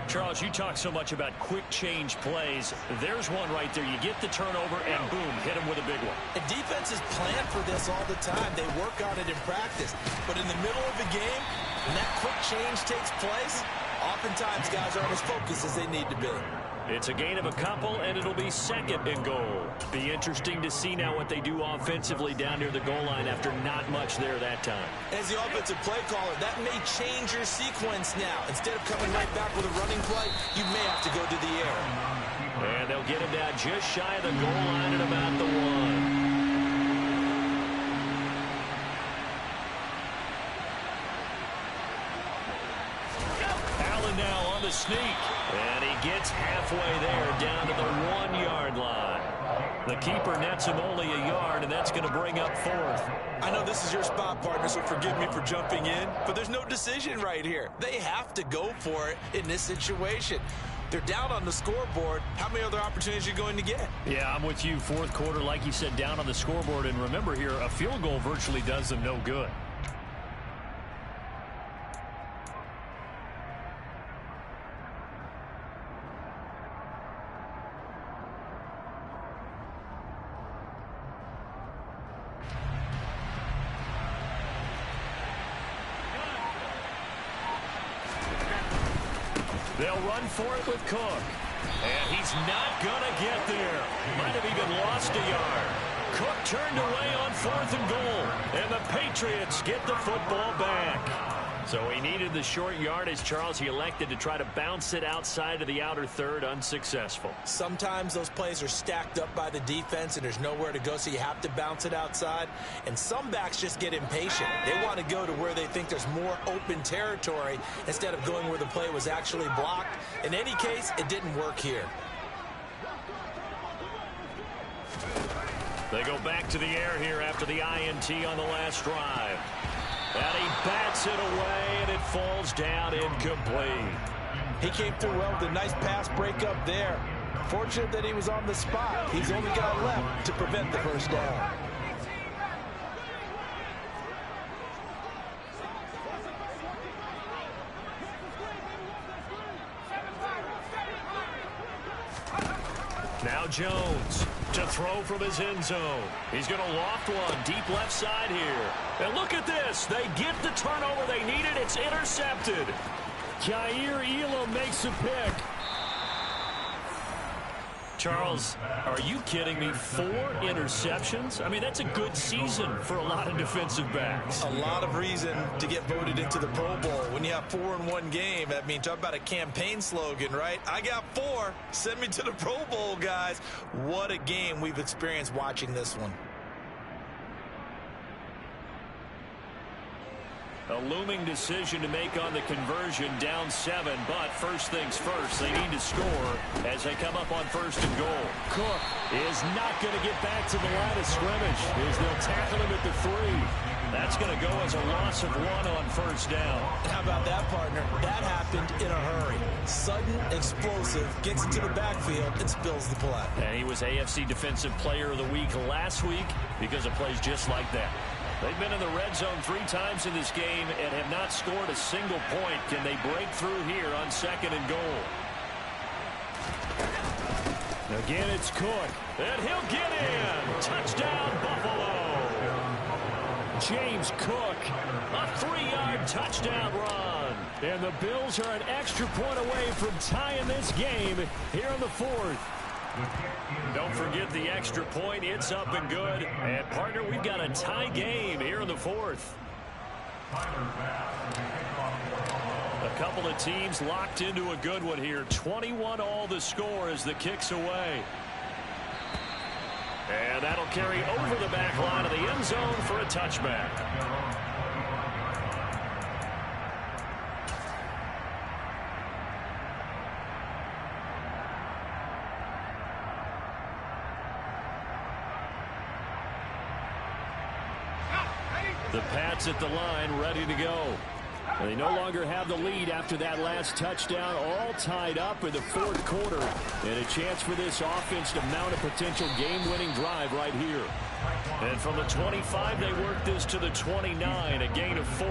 Charles, you talk so much about quick change plays. There's one right there. You get the turnover and boom, hit him with a big one. And defenses plan for this all the time. They work on it in practice. But in the middle of the game, when that quick change takes place, oftentimes guys aren't as focused as they need to be. It's a gain of a couple, and it'll be 2nd and goal. Be interesting to see now what they do offensively down near the goal line after not much there that time. As the offensive play caller, that may change your sequence now. Instead of coming right back with a running play, you may have to go to the air. And they'll get him down just shy of the goal line at about the 1. Now on the sneak, and he gets halfway there down to the 1-yard line. The keeper nets him only a yard, and that's going to bring up 4th. I know this is your spot, partner, so forgive me for jumping in, but there's no decision right here. They have to go for it in this situation. They're down on the scoreboard. How many other opportunities are you going to get? Yeah, I'm with you. 4th quarter, like you said, down on the scoreboard. And remember here, a field goal virtually does them no good. They'll run for it with Cook. And he's not going to get there. Might have even lost a yard. Cook turned away on 4th and goal. And the Patriots get the football back. So he needed the short yardage, Charles. He elected to try to bounce it outside of the outer third, unsuccessful. Sometimes those plays are stacked up by the defense and there's nowhere to go, so you have to bounce it outside. And some backs just get impatient. They want to go to where they think there's more open territory instead of going where the play was actually blocked. In any case, it didn't work here. They go back to the air here after the INT on the last drive. And he bats it away, and it falls down incomplete. He came through well with a nice pass breakup there. Fortunate that he was on the spot. He's the only guy left to prevent the first down. Now Jones to throw from his end zone. He's going to loft one deep left side here. And look at this. They get the turnover they needed. It's intercepted. Jair Elam makes a pick. Charles, are you kidding me? 4 interceptions? I mean, that's a good season for a lot of defensive backs. A lot of reason to get voted into the Pro Bowl. When you have 4 in one game, I mean, talk about a campaign slogan, right? I got 4. Send me to the Pro Bowl, guys. What a game we've experienced watching this one. A looming decision to make on the conversion, down 7, but first things first, they need to score as they come up on 1st and goal. Cook is not going to get back to the line of scrimmage as they'll tackle him at the 3. That's going to go as a loss of 1 on 1st down. How about that, partner? That happened in a hurry. Sudden, explosive, gets into the backfield and spills the play. And he was AFC Defensive Player of the Week last week because of plays just like that. They've been in the red zone 3 times in this game and have not scored a single point. Can they break through here on 2nd and goal? Again, it's Cook. And he'll get in. Touchdown, Buffalo. James Cook. A 3-yard touchdown run. And the Bills are an extra point away from tying this game here in the 4th. Don't forget the extra point. It's up and good. And, partner, we've got a tie game here in the 4th. A couple of teams locked into a good one here. 21 all the score as the kick's away. And that'll carry over the back line of the end zone for a touchback. The Pats at the line, ready to go. They no longer have the lead after that last touchdown, all tied up in the 4th quarter. And a chance for this offense to mount a potential game-winning drive right here. And from the 25, they work this to the 29, a gain of 4.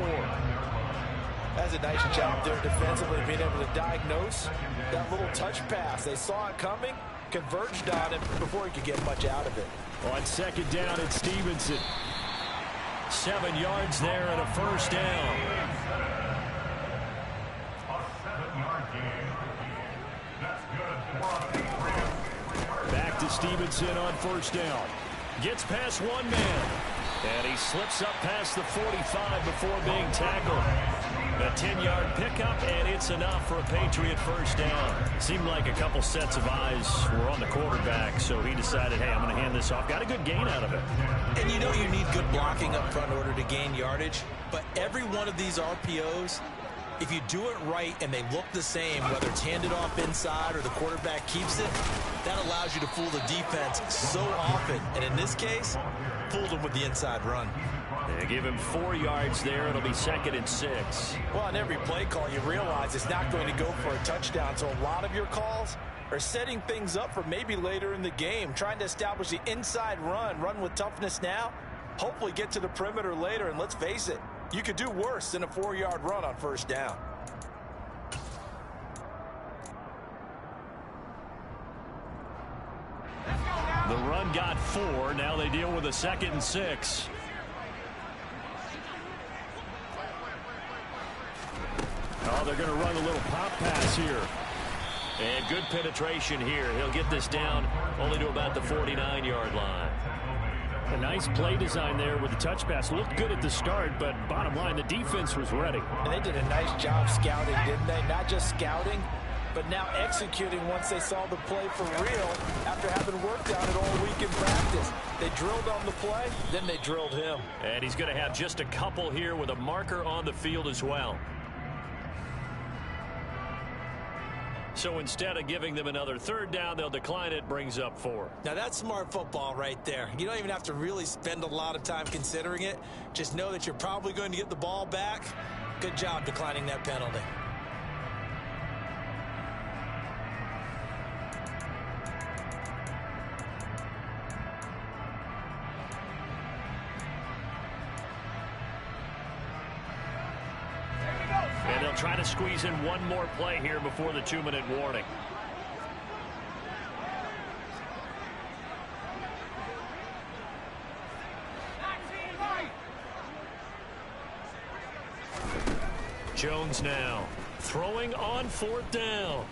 That's a nice job there defensively, being able to diagnose that little touch pass. They saw it coming, converged on it before he could get much out of it. On 2nd down, it's Stevenson. 7 yards there and a 1st down. Back to Stevenson on 1st down. Gets past 1 man. And he slips up past the 45 before being tackled. A 10-yard pickup, and it's enough for a Patriot 1st down. Seemed like a couple sets of eyes were on the quarterback, so he decided, hey, I'm going to hand this off. Got a good gain out of it. And you know you need good blocking up front in order to gain yardage, but every one of these RPOs, if you do it right and they look the same, whether it's handed off inside or the quarterback keeps it, that allows you to fool the defense so often. And in this case, fooled them with the inside run. They give him 4 yards there. It'll be 2nd and 6. Well, on every play call, you realize it's not going to go for a touchdown. So a lot of your calls are setting things up for maybe later in the game, trying to establish the inside run with toughness now, hopefully get to the perimeter later. And let's face it, you could do worse than a 4-yard run on 1st down. The run got 4. Now they deal with a 2nd and 6. Oh, they're going to run a little pop pass here. And good penetration here. He'll get this down only to about the 49-yard line. A nice play design there with the touch pass. Looked good at the start, but bottom line, the defense was ready. And they did a nice job scouting, didn't they? Not just scouting, but now executing once they saw the play for real after having worked on it all week in practice. They drilled on the play, then they drilled him. And he's going to have just a couple here with a marker on the field as well. So instead of giving them another 3rd down, they'll decline it, brings up 4. Now that's smart football right there. You don't even have to really spend a lot of time considering it. Just know that you're probably going to get the ball back. Good job declining that penalty. And they'll try to squeeze in one more play here before the 2-minute warning. Jones now throwing on 4th down.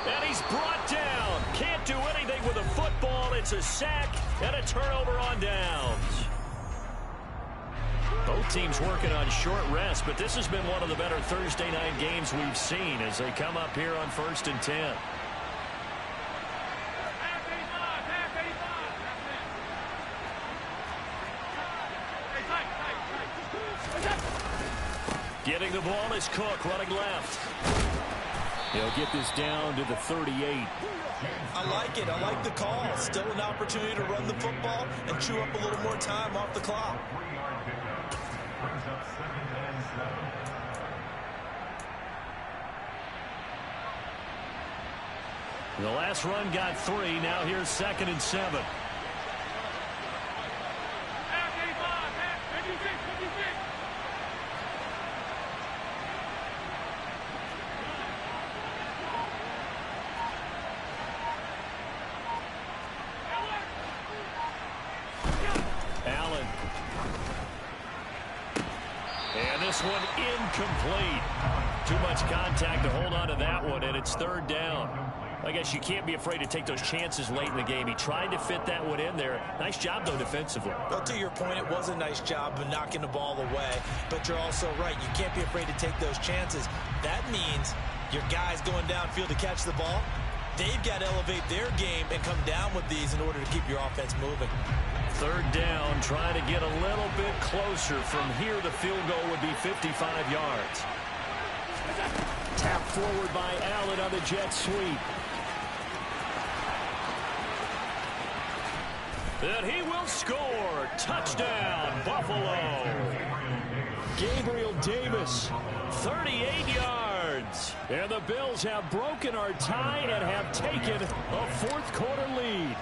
And he's brought down. Can't do anything with a football. It's a sack and a turnover on downs. Both teams working on short rest, but this has been one of the better Thursday night games we've seen as they come up here on 1st and 10. Getting the ball is Cook running left. He'll get this down to the 38. I like it. I like the call. Still an opportunity to run the football and chew up a little more time off the clock. The last run got 3. Now here's 2nd and 7. Allen. And this one incomplete. Too much contact to hold on to that one, and it's 3rd down. I guess you can't be afraid to take those chances late in the game. He tried to fit that one in there. Nice job, though, defensively. Well, to your point, it was a nice job of knocking the ball away. But you're also right. You can't be afraid to take those chances. That means your guys going downfield to catch the ball, they've got to elevate their game and come down with these in order to keep your offense moving. 3rd down, trying to get a little bit closer. From here, the field goal would be 55 yards. Tap forward by Allen on the jet sweep. And he will score. Touchdown, Buffalo. Gabriel Davis, 38 yards. And the Bills have broken our tie and have taken a 4th quarter lead.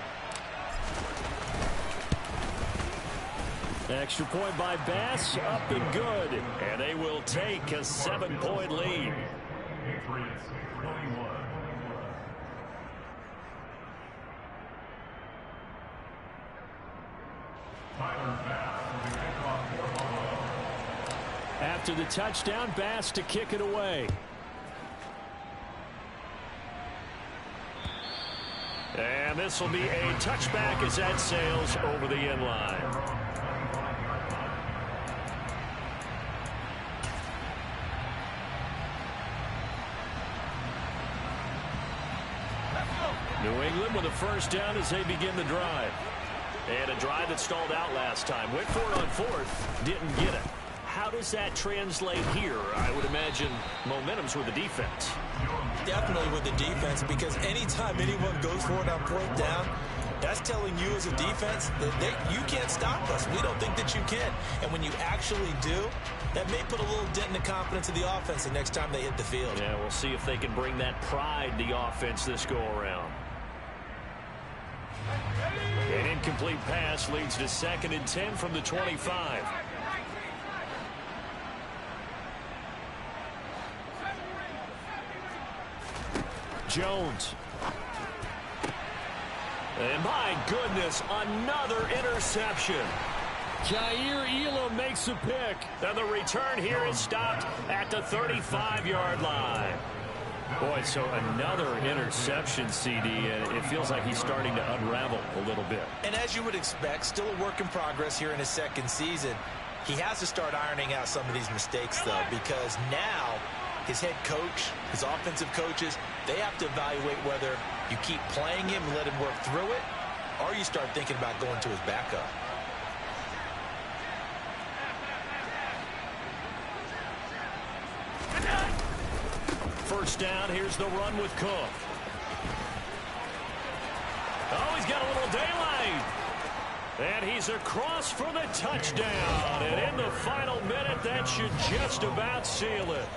Extra point by Bass, up and good. And they will take a 7-point lead. After the touchdown, Bass to kick it away. And this will be a touchback as that sails over the end line. New England with a 1st down as they begin the drive. And a drive that stalled out last time. Went for it on 4th, didn't get it. How does that translate here? I would imagine momentum's with the defense. Definitely with the defense, because anytime anyone goes for it on 4th down, that's telling you as a defense that you can't stop us. We don't think that you can. And when you actually do, that may put a little dent in the confidence of the offense the next time they hit the field. Yeah, we'll see if they can bring that pride to the offense this go-around. An incomplete pass leads to 2nd and 10 from the 25. Jones. And my goodness, another interception. Jair Elam makes a pick. And the return here is stopped at the 35-yard line. Boy, so another interception, CD, and it feels like he's starting to unravel a little bit. And as you would expect, still a work in progress here in his 2nd season. He has to start ironing out some of these mistakes, though, because now his head coach, his offensive coaches, they have to evaluate whether you keep playing him and let him work through it, or you start thinking about going to his backup. First down, here's the run with Cook. Oh, he's got a little daylight. And he's across for the touchdown. And in the final minute, that should just about seal it.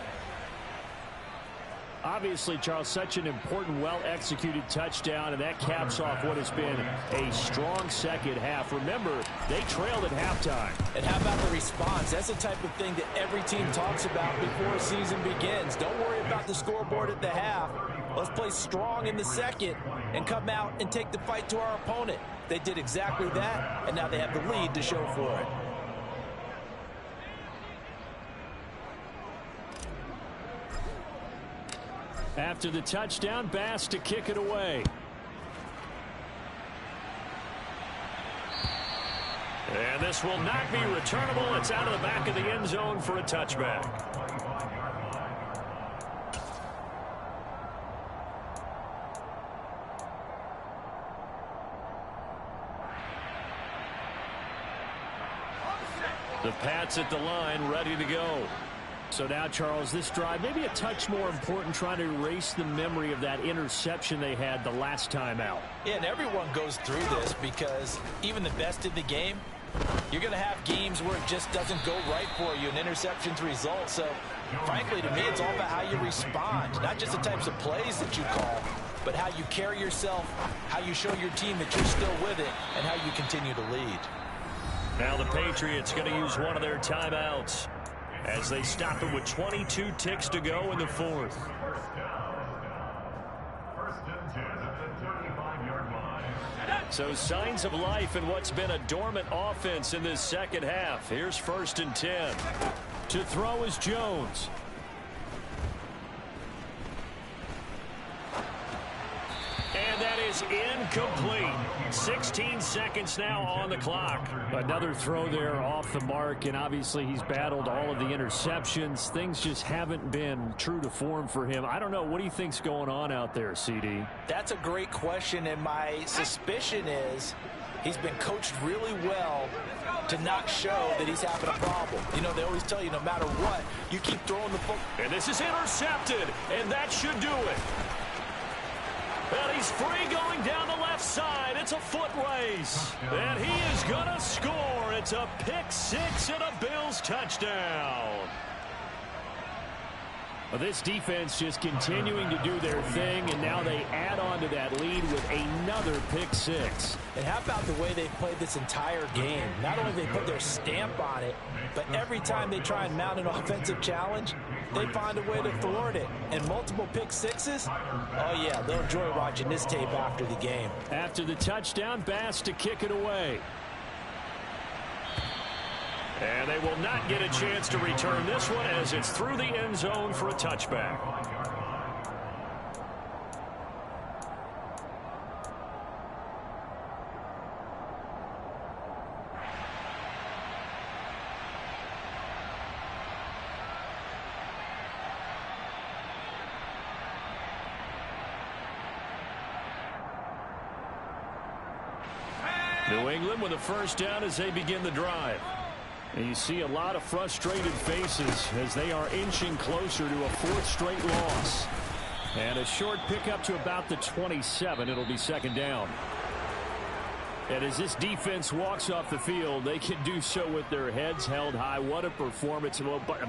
Obviously, Charles, such an important, well-executed touchdown, and that caps off what has been a strong second half. Remember, they trailed at halftime. And how about the response? That's the type of thing that every team talks about before a season begins. Don't worry about the scoreboard at the half. Let's play strong in the second and come out and take the fight to our opponent. They did exactly that, and now they have the lead to show for it. After the touchdown, Bass to kick it away. And this will not be returnable. It's out of the back of the end zone for a touchback. The Pats at the line, ready to go. So now, Charles, this drive maybe a touch more important, trying to erase the memory of that interception they had the last time out. Yeah, and everyone goes through this because even the best in the game, you're going to have games where it just doesn't go right for you, and interceptions result. So, frankly, to me, it's all about how you respond, not just the types of plays that you call, but how you carry yourself, how you show your team that you're still with it, and how you continue to lead. Now the Patriots going to use one of their timeouts as they stop it with 22 ticks to go in the fourth. So signs of life in what's been a dormant offense in this second half. Here's 1st and 10. To throw is Jones. And that is incomplete. 16 seconds now on the clock. Another throw there off the mark, and obviously he's battled all of the interceptions. Things just haven't been true to form for him. I don't know. What do you think's going on out there, CD? That's a great question, and my suspicion is he's been coached really well to not show that he's having a problem. You know, they always tell you no matter what, you keep throwing the football. And this is intercepted, and that should do it. And he's free going down the left side. It's a foot race. And he is going to score. It's a pick six and a Bills touchdown. Well, this defense just continuing to do their thing, and now they add on to that lead with another pick six. And how about the way they've played this entire game? Not only they put their stamp on it, but every time they try and mount an offensive challenge, they find a way to thwart it. And multiple pick sixes? Oh, yeah, they'll enjoy watching this tape after the game. After the touchdown, Bass to kick it away. And they will not get a chance to return this one as it's through the end zone for a touchback. New England with a first down as they begin the drive. And you see a lot of frustrated faces as they are inching closer to a fourth straight loss. And a short pickup to about the 27. It'll be second down. And as this defense walks off the field, they can do so with their heads held high. What a performance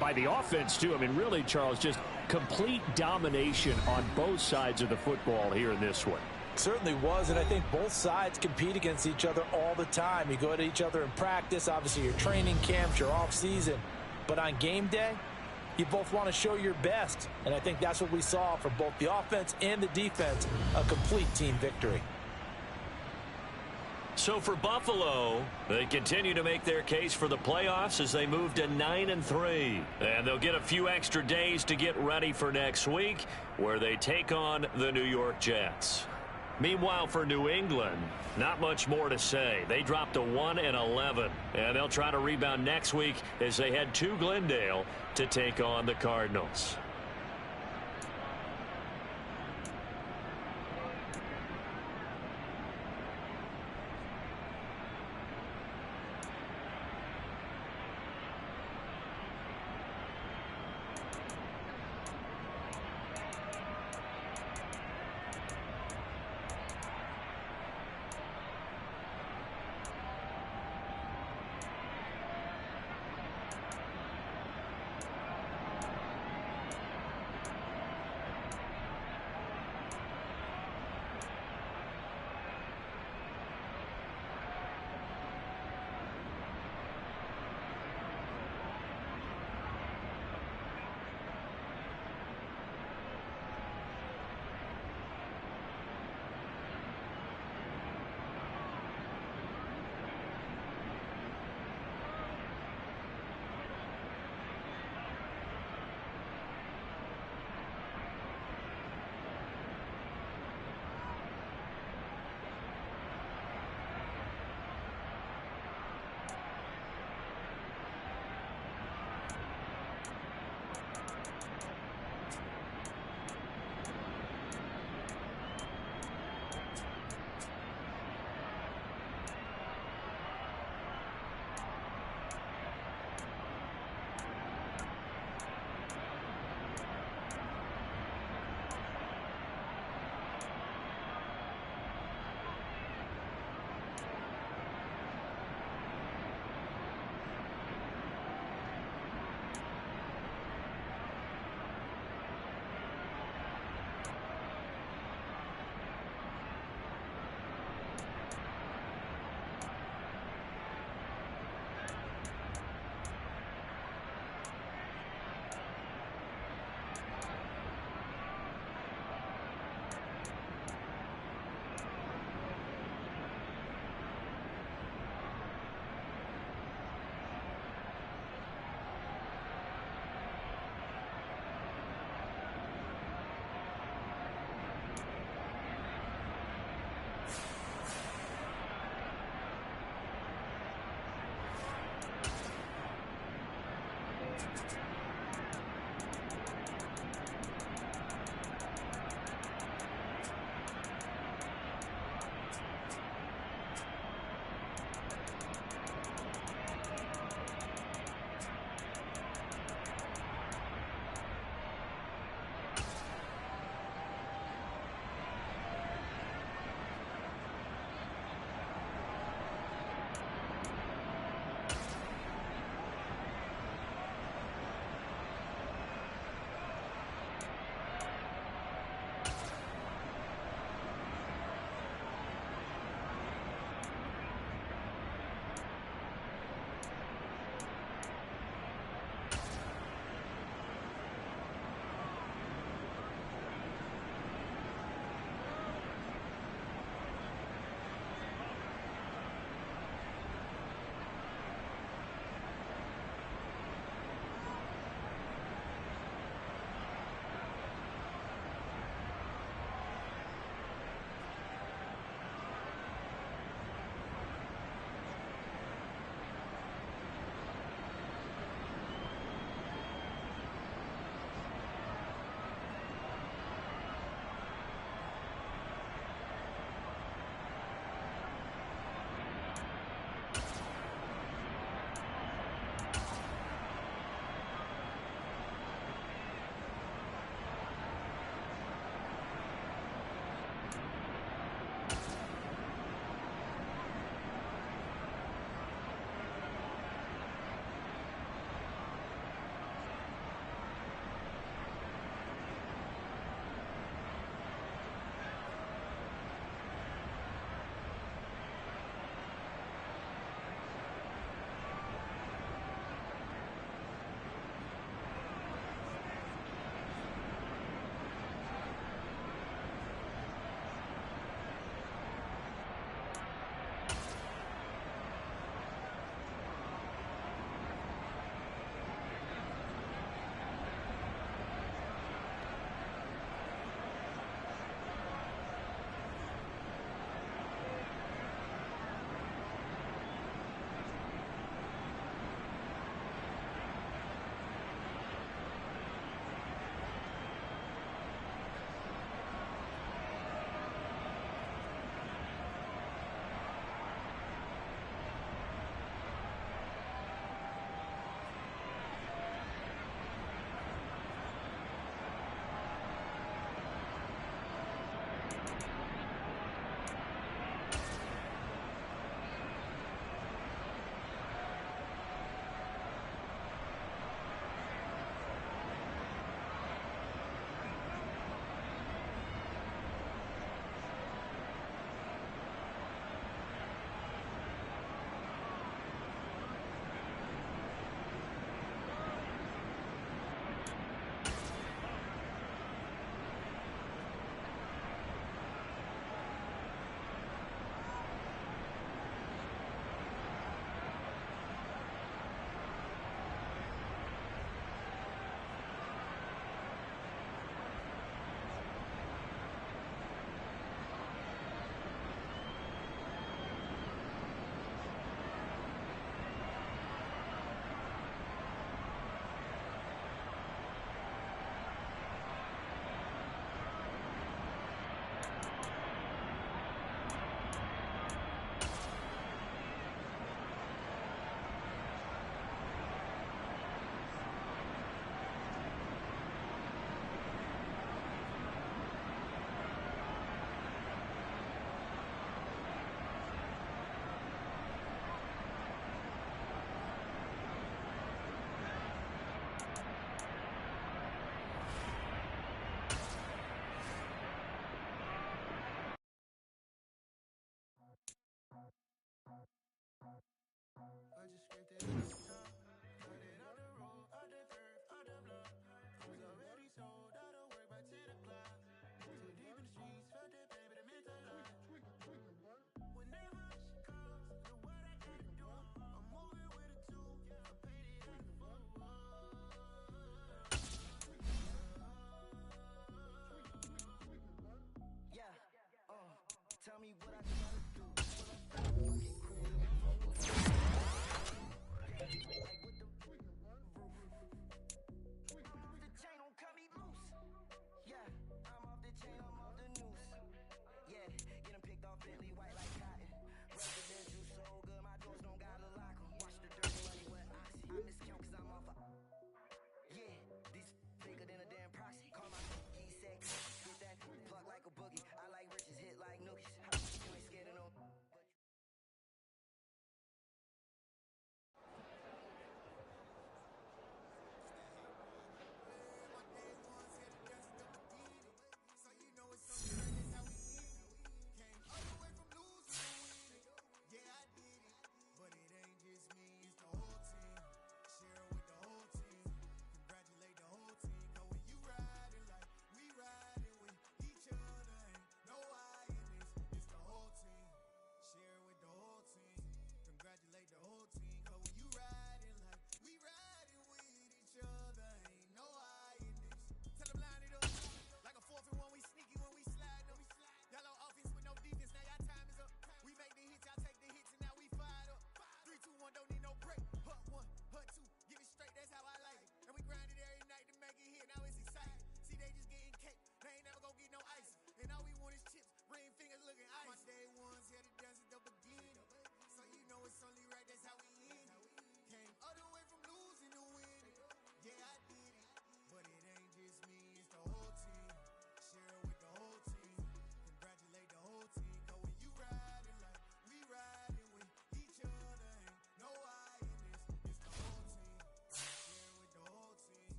by the offense, too. I mean, really, Charles, just complete domination on both sides of the football here in this one. Certainly was, and I think both sides compete against each other all the time. You go at each other in practice, obviously your training camps, your off season, but on game day, you both want to show your best, and I think that's what we saw from both the offense and the defense, a complete team victory. So for Buffalo, they continue to make their case for the playoffs as they move to 9-3. And they'll get a few extra days to get ready for next week, where they take on the New York Jets. Meanwhile, for New England, not much more to say. They dropped to 1-11, and they'll try to rebound next week as they head to Glendale to take on the Cardinals.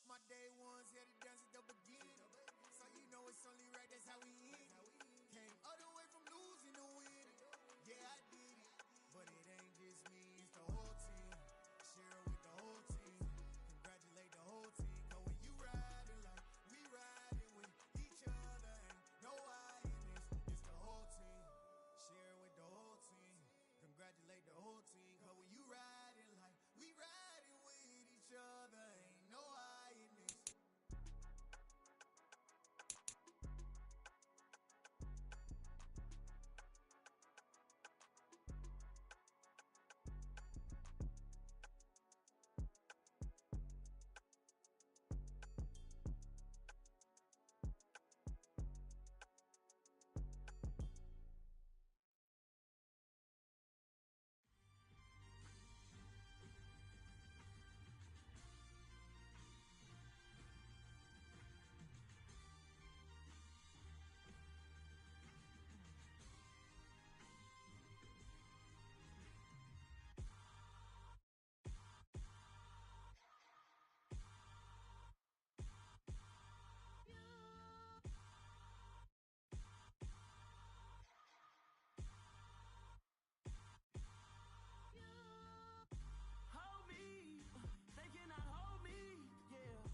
My day ones had to dance at the beginning. So you know it's only right, that's how we end. Came all the way from losing to winning. Yeah, I did it. But it ain't just me, it's the whole team. Share it with the whole team. Congratulate the whole team. Cause when you riding like we riding with each other, ain't no I in this. It's the whole team. Share it with the whole team. Congratulate the whole team. Cause when you riding like we riding with each other, ain't no I in this. Hold me, they cannot hold me, yeah.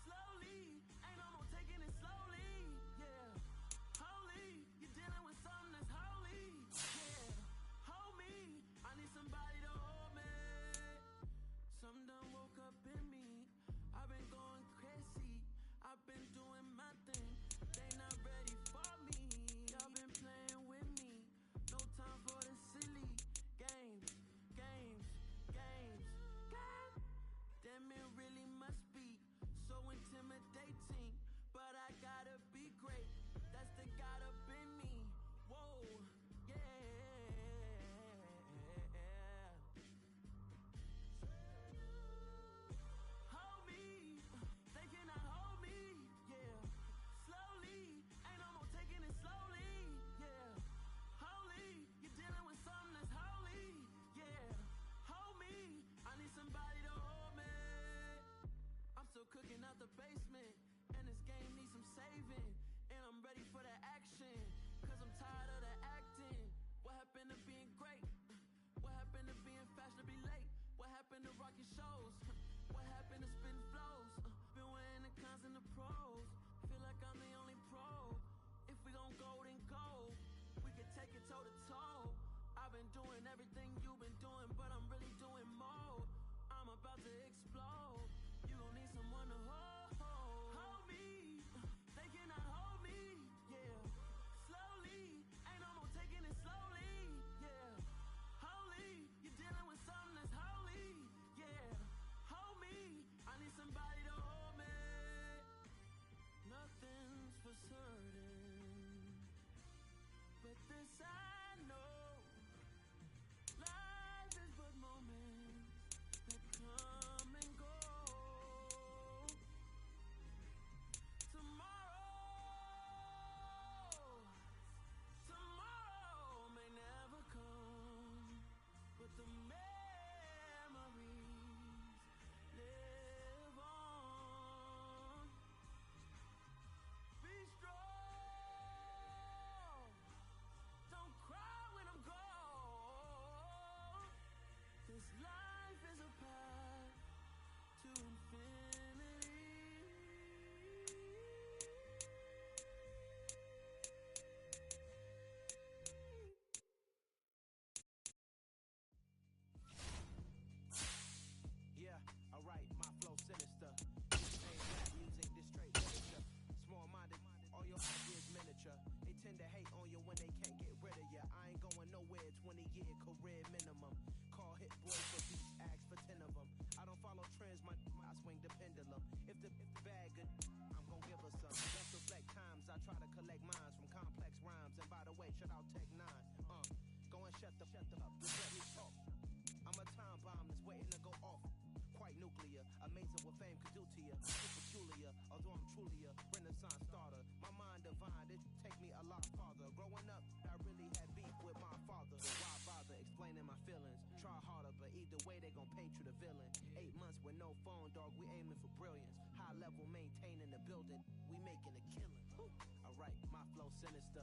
Slowly, ain't no more taking it slowly, yeah. Holy, you're dealing with something that's holy, yeah. Hold me, I need somebody to hold me. Something done woke up in me. I've been going crazy. I've been doing my thing. They not ready for me. Y'all been playing with me. No time for the silly games, games, games, games. Damn, it really must be so intimidating. But I gotta be great. That's the God up in me. Whoa, yeah. Hold me, they cannot hold me, yeah. Slowly, ain't no more taking it slowly, yeah. Holy, you're dealing with something that's holy, yeah. Hold me, I need somebody to hold me. I'm still cooking out the basement, and this game needs some saving. And I'm ready for the action, cause I'm tired of the acting. What happened to being great? What happened to being fashionably late? What happened to rocking shows? What happened to spin flows? Been wearing the cons and the pros. Feel like I'm the only pro. If we gon' go, then go. We can take it toe to toe. I've been doing everything you've been doing, but I'm really doing more. I'm about to explode. You gon' need someone to hold. Hold me, they cannot hold me, yeah. Slowly, ain't no more taking it slowly, yeah. Holy, you're dealing with something that's holy, yeah. Hold me, I need somebody to hold me. Nothing's for certain, but this I know. Life is but moments that come and go. Tomorrow may never come, but the memories live on. Be strong, don't cry when I'm gone. This life is a path to infinity. Yeah, alright, my flow sinister. This ain't rap music, this straight literature. Small-minded, all your ideas miniature. They tend to hate on you when they can't get rid of you. I ain't going nowhere, 20-year career minimum. Call hit boys for beats, ask for 10 of them. I don't follow trends, I swing the pendulum. If the bag good, I'm gon' give her some. Let's reflect times, I try to collect minds from complex rhymes. And by the way, shout out Tech 9. Go and shut the up, just let me talk. I'm a time bomb that's waiting to go off. Quite nuclear, amazing what fame could do to you. Too peculiar, although I'm truly a renaissance starter. My mind divine, it take me a lot farther. Growing up, I really had beef with my father. So why bother explaining my feelings? Try harder, but either way they gon' paint you the villain. 8 months with no phone, dog, we aiming for brilliance. level, maintaining the building. We making a killing. Alright, my flow sinister.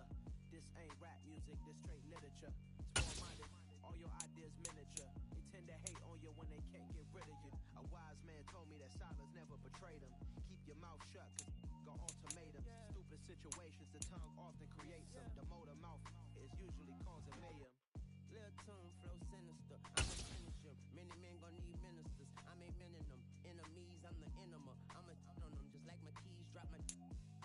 This ain't rap music, this straight literature. Small-minded, all your ideas miniature. They tend to hate on you when they can't get rid of you. A wise man told me that silence never betrayed him. Keep your mouth shut, cause got ultimatums. Stupid situations, the tongue often creates them. The motor mouth is usually causing mayhem. Lil' tune, flow sinister. I'ma finish him. Many men gon' need ministers. I ain't meaning them. Enemies, I'm the enema. I'ma on them just like my keys. Drop my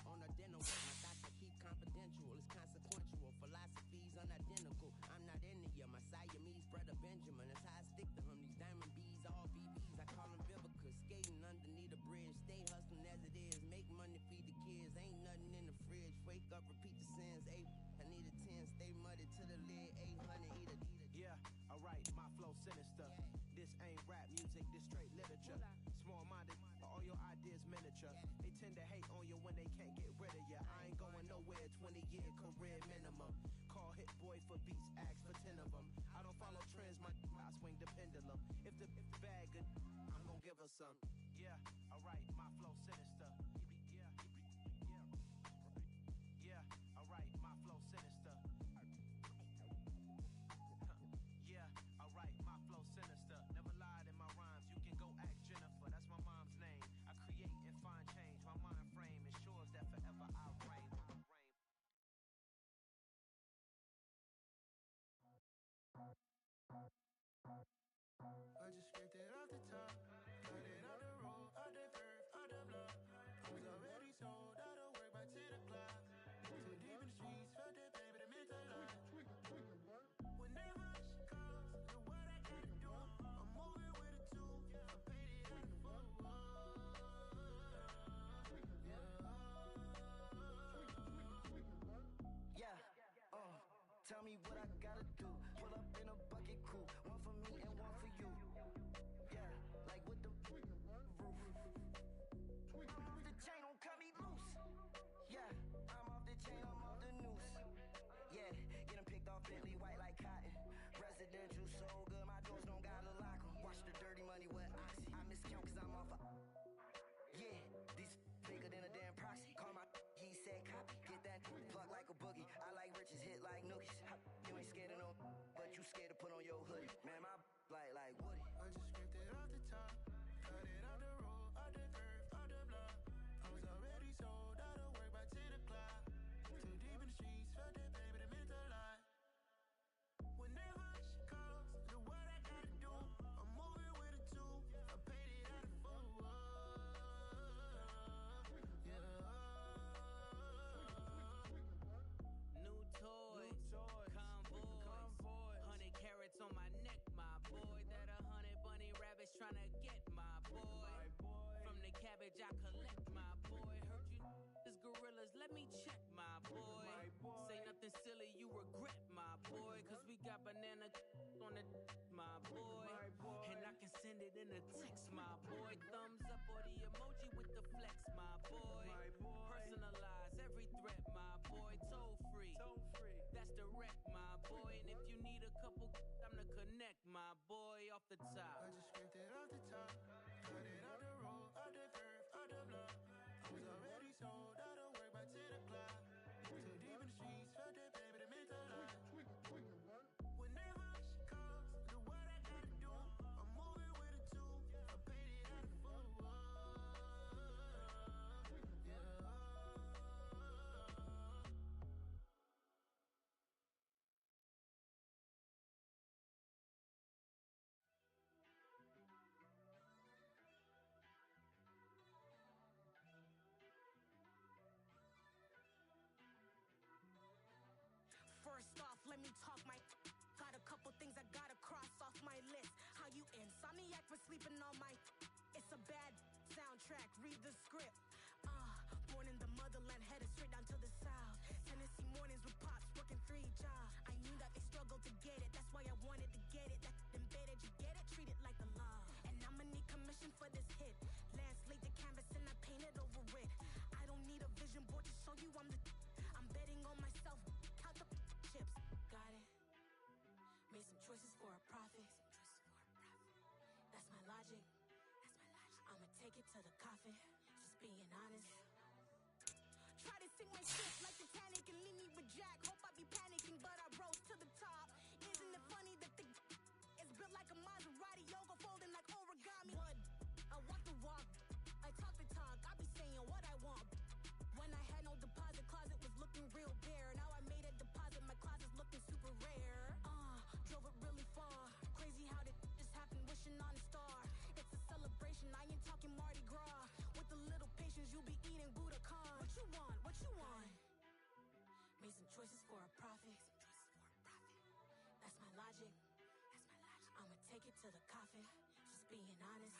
on a dinner with my thoughts I keep confidential. It's consequential. Philosophies unidentical. I'm not India. My Siamese brother Benjamin. That's how I stick to him. These diamond bees, all BBs. I call them Vivica. Skating underneath a bridge. Stay hustling as it is. Make money, feed the kids. Ain't nothing in the fridge. Wake up, repeat the sins. I need a 10. Stay muddy to the lid. 800. Eat a. Yeah, alright, my flow sinister. This ain't rap music, this straight literature. Small-minded, all your ideas miniature. They tend to hate on you when they can't get rid of you. I ain't going nowhere, 20-year career minimum. Call hit boy for beats, ask for 10 of them. I don't follow trends, I swing the pendulum. If the bag good, I'm gonna give her some. Yeah, alright, my flow sinister. Yeah, alright, my flow sinister. Yeah, alright, my flow sinister. Never lied in my rhymes. You can go ask Jennifer, that's my mom's name. I create and find change. My mind frame ensures that forever I reign. I just scraped it off the top, got it out the road, out the curve, out the block. I was already sold out of work by 10 o'clock. Too deep in the streets, felt that pain, but it meant a lot. Whenever she calls, know what I gotta do. I'm moving with a two, I paid it out the book. Yeah, tell me what I gotta do. Pull up in a bucket coupe, one for me and one for you. Yeah, like with the roof. I'm off the chain, don't cut me loose. Yeah, I'm off the chain, I'm off the noose. Yeah, getting picked off Bentley white like cotton. Residential so good, my doors don't gotta lock 'em. Watch the dirty money with oxy. I miscount cause I'm off a. Yeah, these bigger than a damn proxy. Call my he said copy. Get that plug like a boogie. I like riches, hit like nookies. You ain't scared of no, but you scared to put on your hoodie. Man, my like Woody. I just scraped it off the top, got it out the road, out the curve, out the block. I was already sold out of work by 10 o'clock. Too deep in the streets, felt that pain, but it meant a lot. Whenever she calls, know what I gotta do. I'm moving with a two, I paid it out of full. New toys, convoys, 100 carats on my neck, my boy. That 100 bunny rabbits tryna get my boy. From the cabbage I collect, my boy. Heard you is gorillas, let me check, my boy. Say nothing silly, you regret, my boy. Cause we got banana on the my boy. And I can send it in a text, my boy. Thumbs up or the emoji with the flex, my boy. Personalize every threat, my boy. Toll free. That's direct, my boy. And if you need a couple, I'm the connect, my boy. Off the top. I just scraped it off the top, got it out the road, out the curve, out the block. I was already sold out of work by 10 o'clock. Too deep in the streets, felt that pain, but it meant a lot. Whenever she calls, know what I gotta do. I'm moving with a two, I paid it out of full. First off, let me talk my. Got a couple things I gotta cross off my list. How you insomniac for sleeping on my. It's a bad soundtrack, read the script. Born in the motherland, headed straight down to the south. Tennessee mornings with pops, working 3 jobs. I knew that they struggled to get it, that's why I wanted to get it. That embedded, you get it, treat it like the law. And I'ma need commission for this hit. Lance laid the canvas and I painted over it. I don't need a vision board to show you I'm the. I'm betting on myself, count the chips. Got it. Made some choices for a profit. That's my logic. I'ma take it to the coffin. Just being honest. Try to sink my ship like Titanic and leave me with Jack. Hope I be panicking, but I rose to the top. Isn't it funny that the is built like a Maserati, yoga folding like origami? What? I walk the walk, I talk the talk, I be saying what I want. When I had no deposit, closet was looking real bare. Now I made a deposit, my closet's looking super rare. Drove it really far. Crazy how did just happen, wishing on a star. It's a celebration, I ain't talking Mardi Gras. With a little patience, you'll be eating Budokan. What you want? What you want? Made some choices for a profit. That's my logic. I'ma take it to the coffin. Just being honest.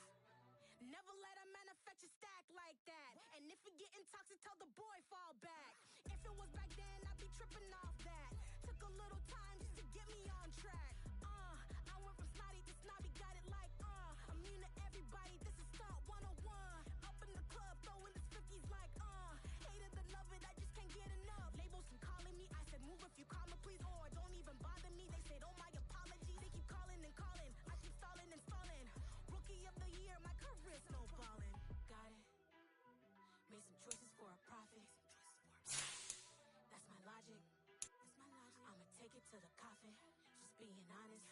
Never let a manufacture stack like that. And if it getting toxic, tell the boy fall back. If it was back then, I'd be tripping off that. Took a little time just to get me on track. I went from snotty to snobby, got it like immune to everybody, this is stunt 101. Up in the club, throwing this 50s like hate it or love it, I just can't get enough. Labels keep calling me, I said move if you call me please, or don't even bother me. They said oh my apologies, they keep calling and calling, I keep stalling and stalling. Rookie of the year, my career snowballing. Got it. Made some choices for a profit. That's my logic. I'ma take it to the coffin. Just being honest.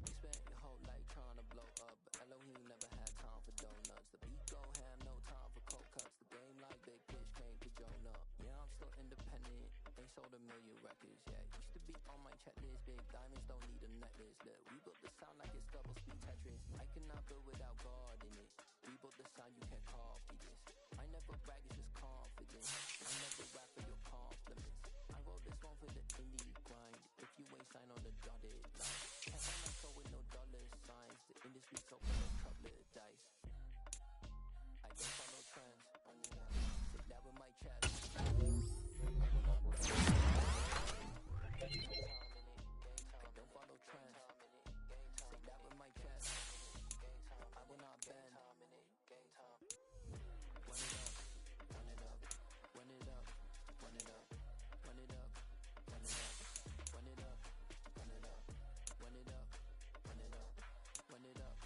You spent your whole life trying to blow up, but Elohim never had time for donuts. The beat go ham, no time for cold cuts. The game like big fish came to Jonah. Yeah, I'm still independent, ain't sold a million records yet. Used to be on my checklist, big diamonds don't need a necklace. Look, we built the sound like it's double speed Tetris. I cannot build without God in it. We built the sound, you can't copy this. I never brag, it's just confidence. I never rap for your compliments. I wrote this one for the indie grind. If you ain't signed on the dotted line, can't find my soul with no dollar signs. The industry's so full of trouble dice. I don't follow trends. Sit down with my chest. I don't follow trends. Sit down with my chest. I will not bend. Run it up, run it up, run it up, run it up, run it up, run it up, run it up, run it up, run it up, run it up,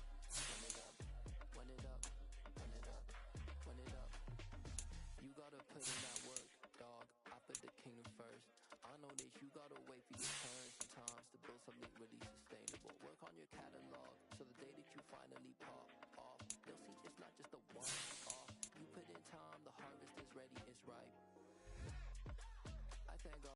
run it up, run it up, run it up, run it up. You gotta put in that work, dog. I put the kingdom first. I know that you gotta wait for your turn sometimes to build something really sustainable. Work on your catalog, so the day that you finally pop off, they'll see it's not just a one-off. You put in time, the harvest is ready, it's ripe. I thank God.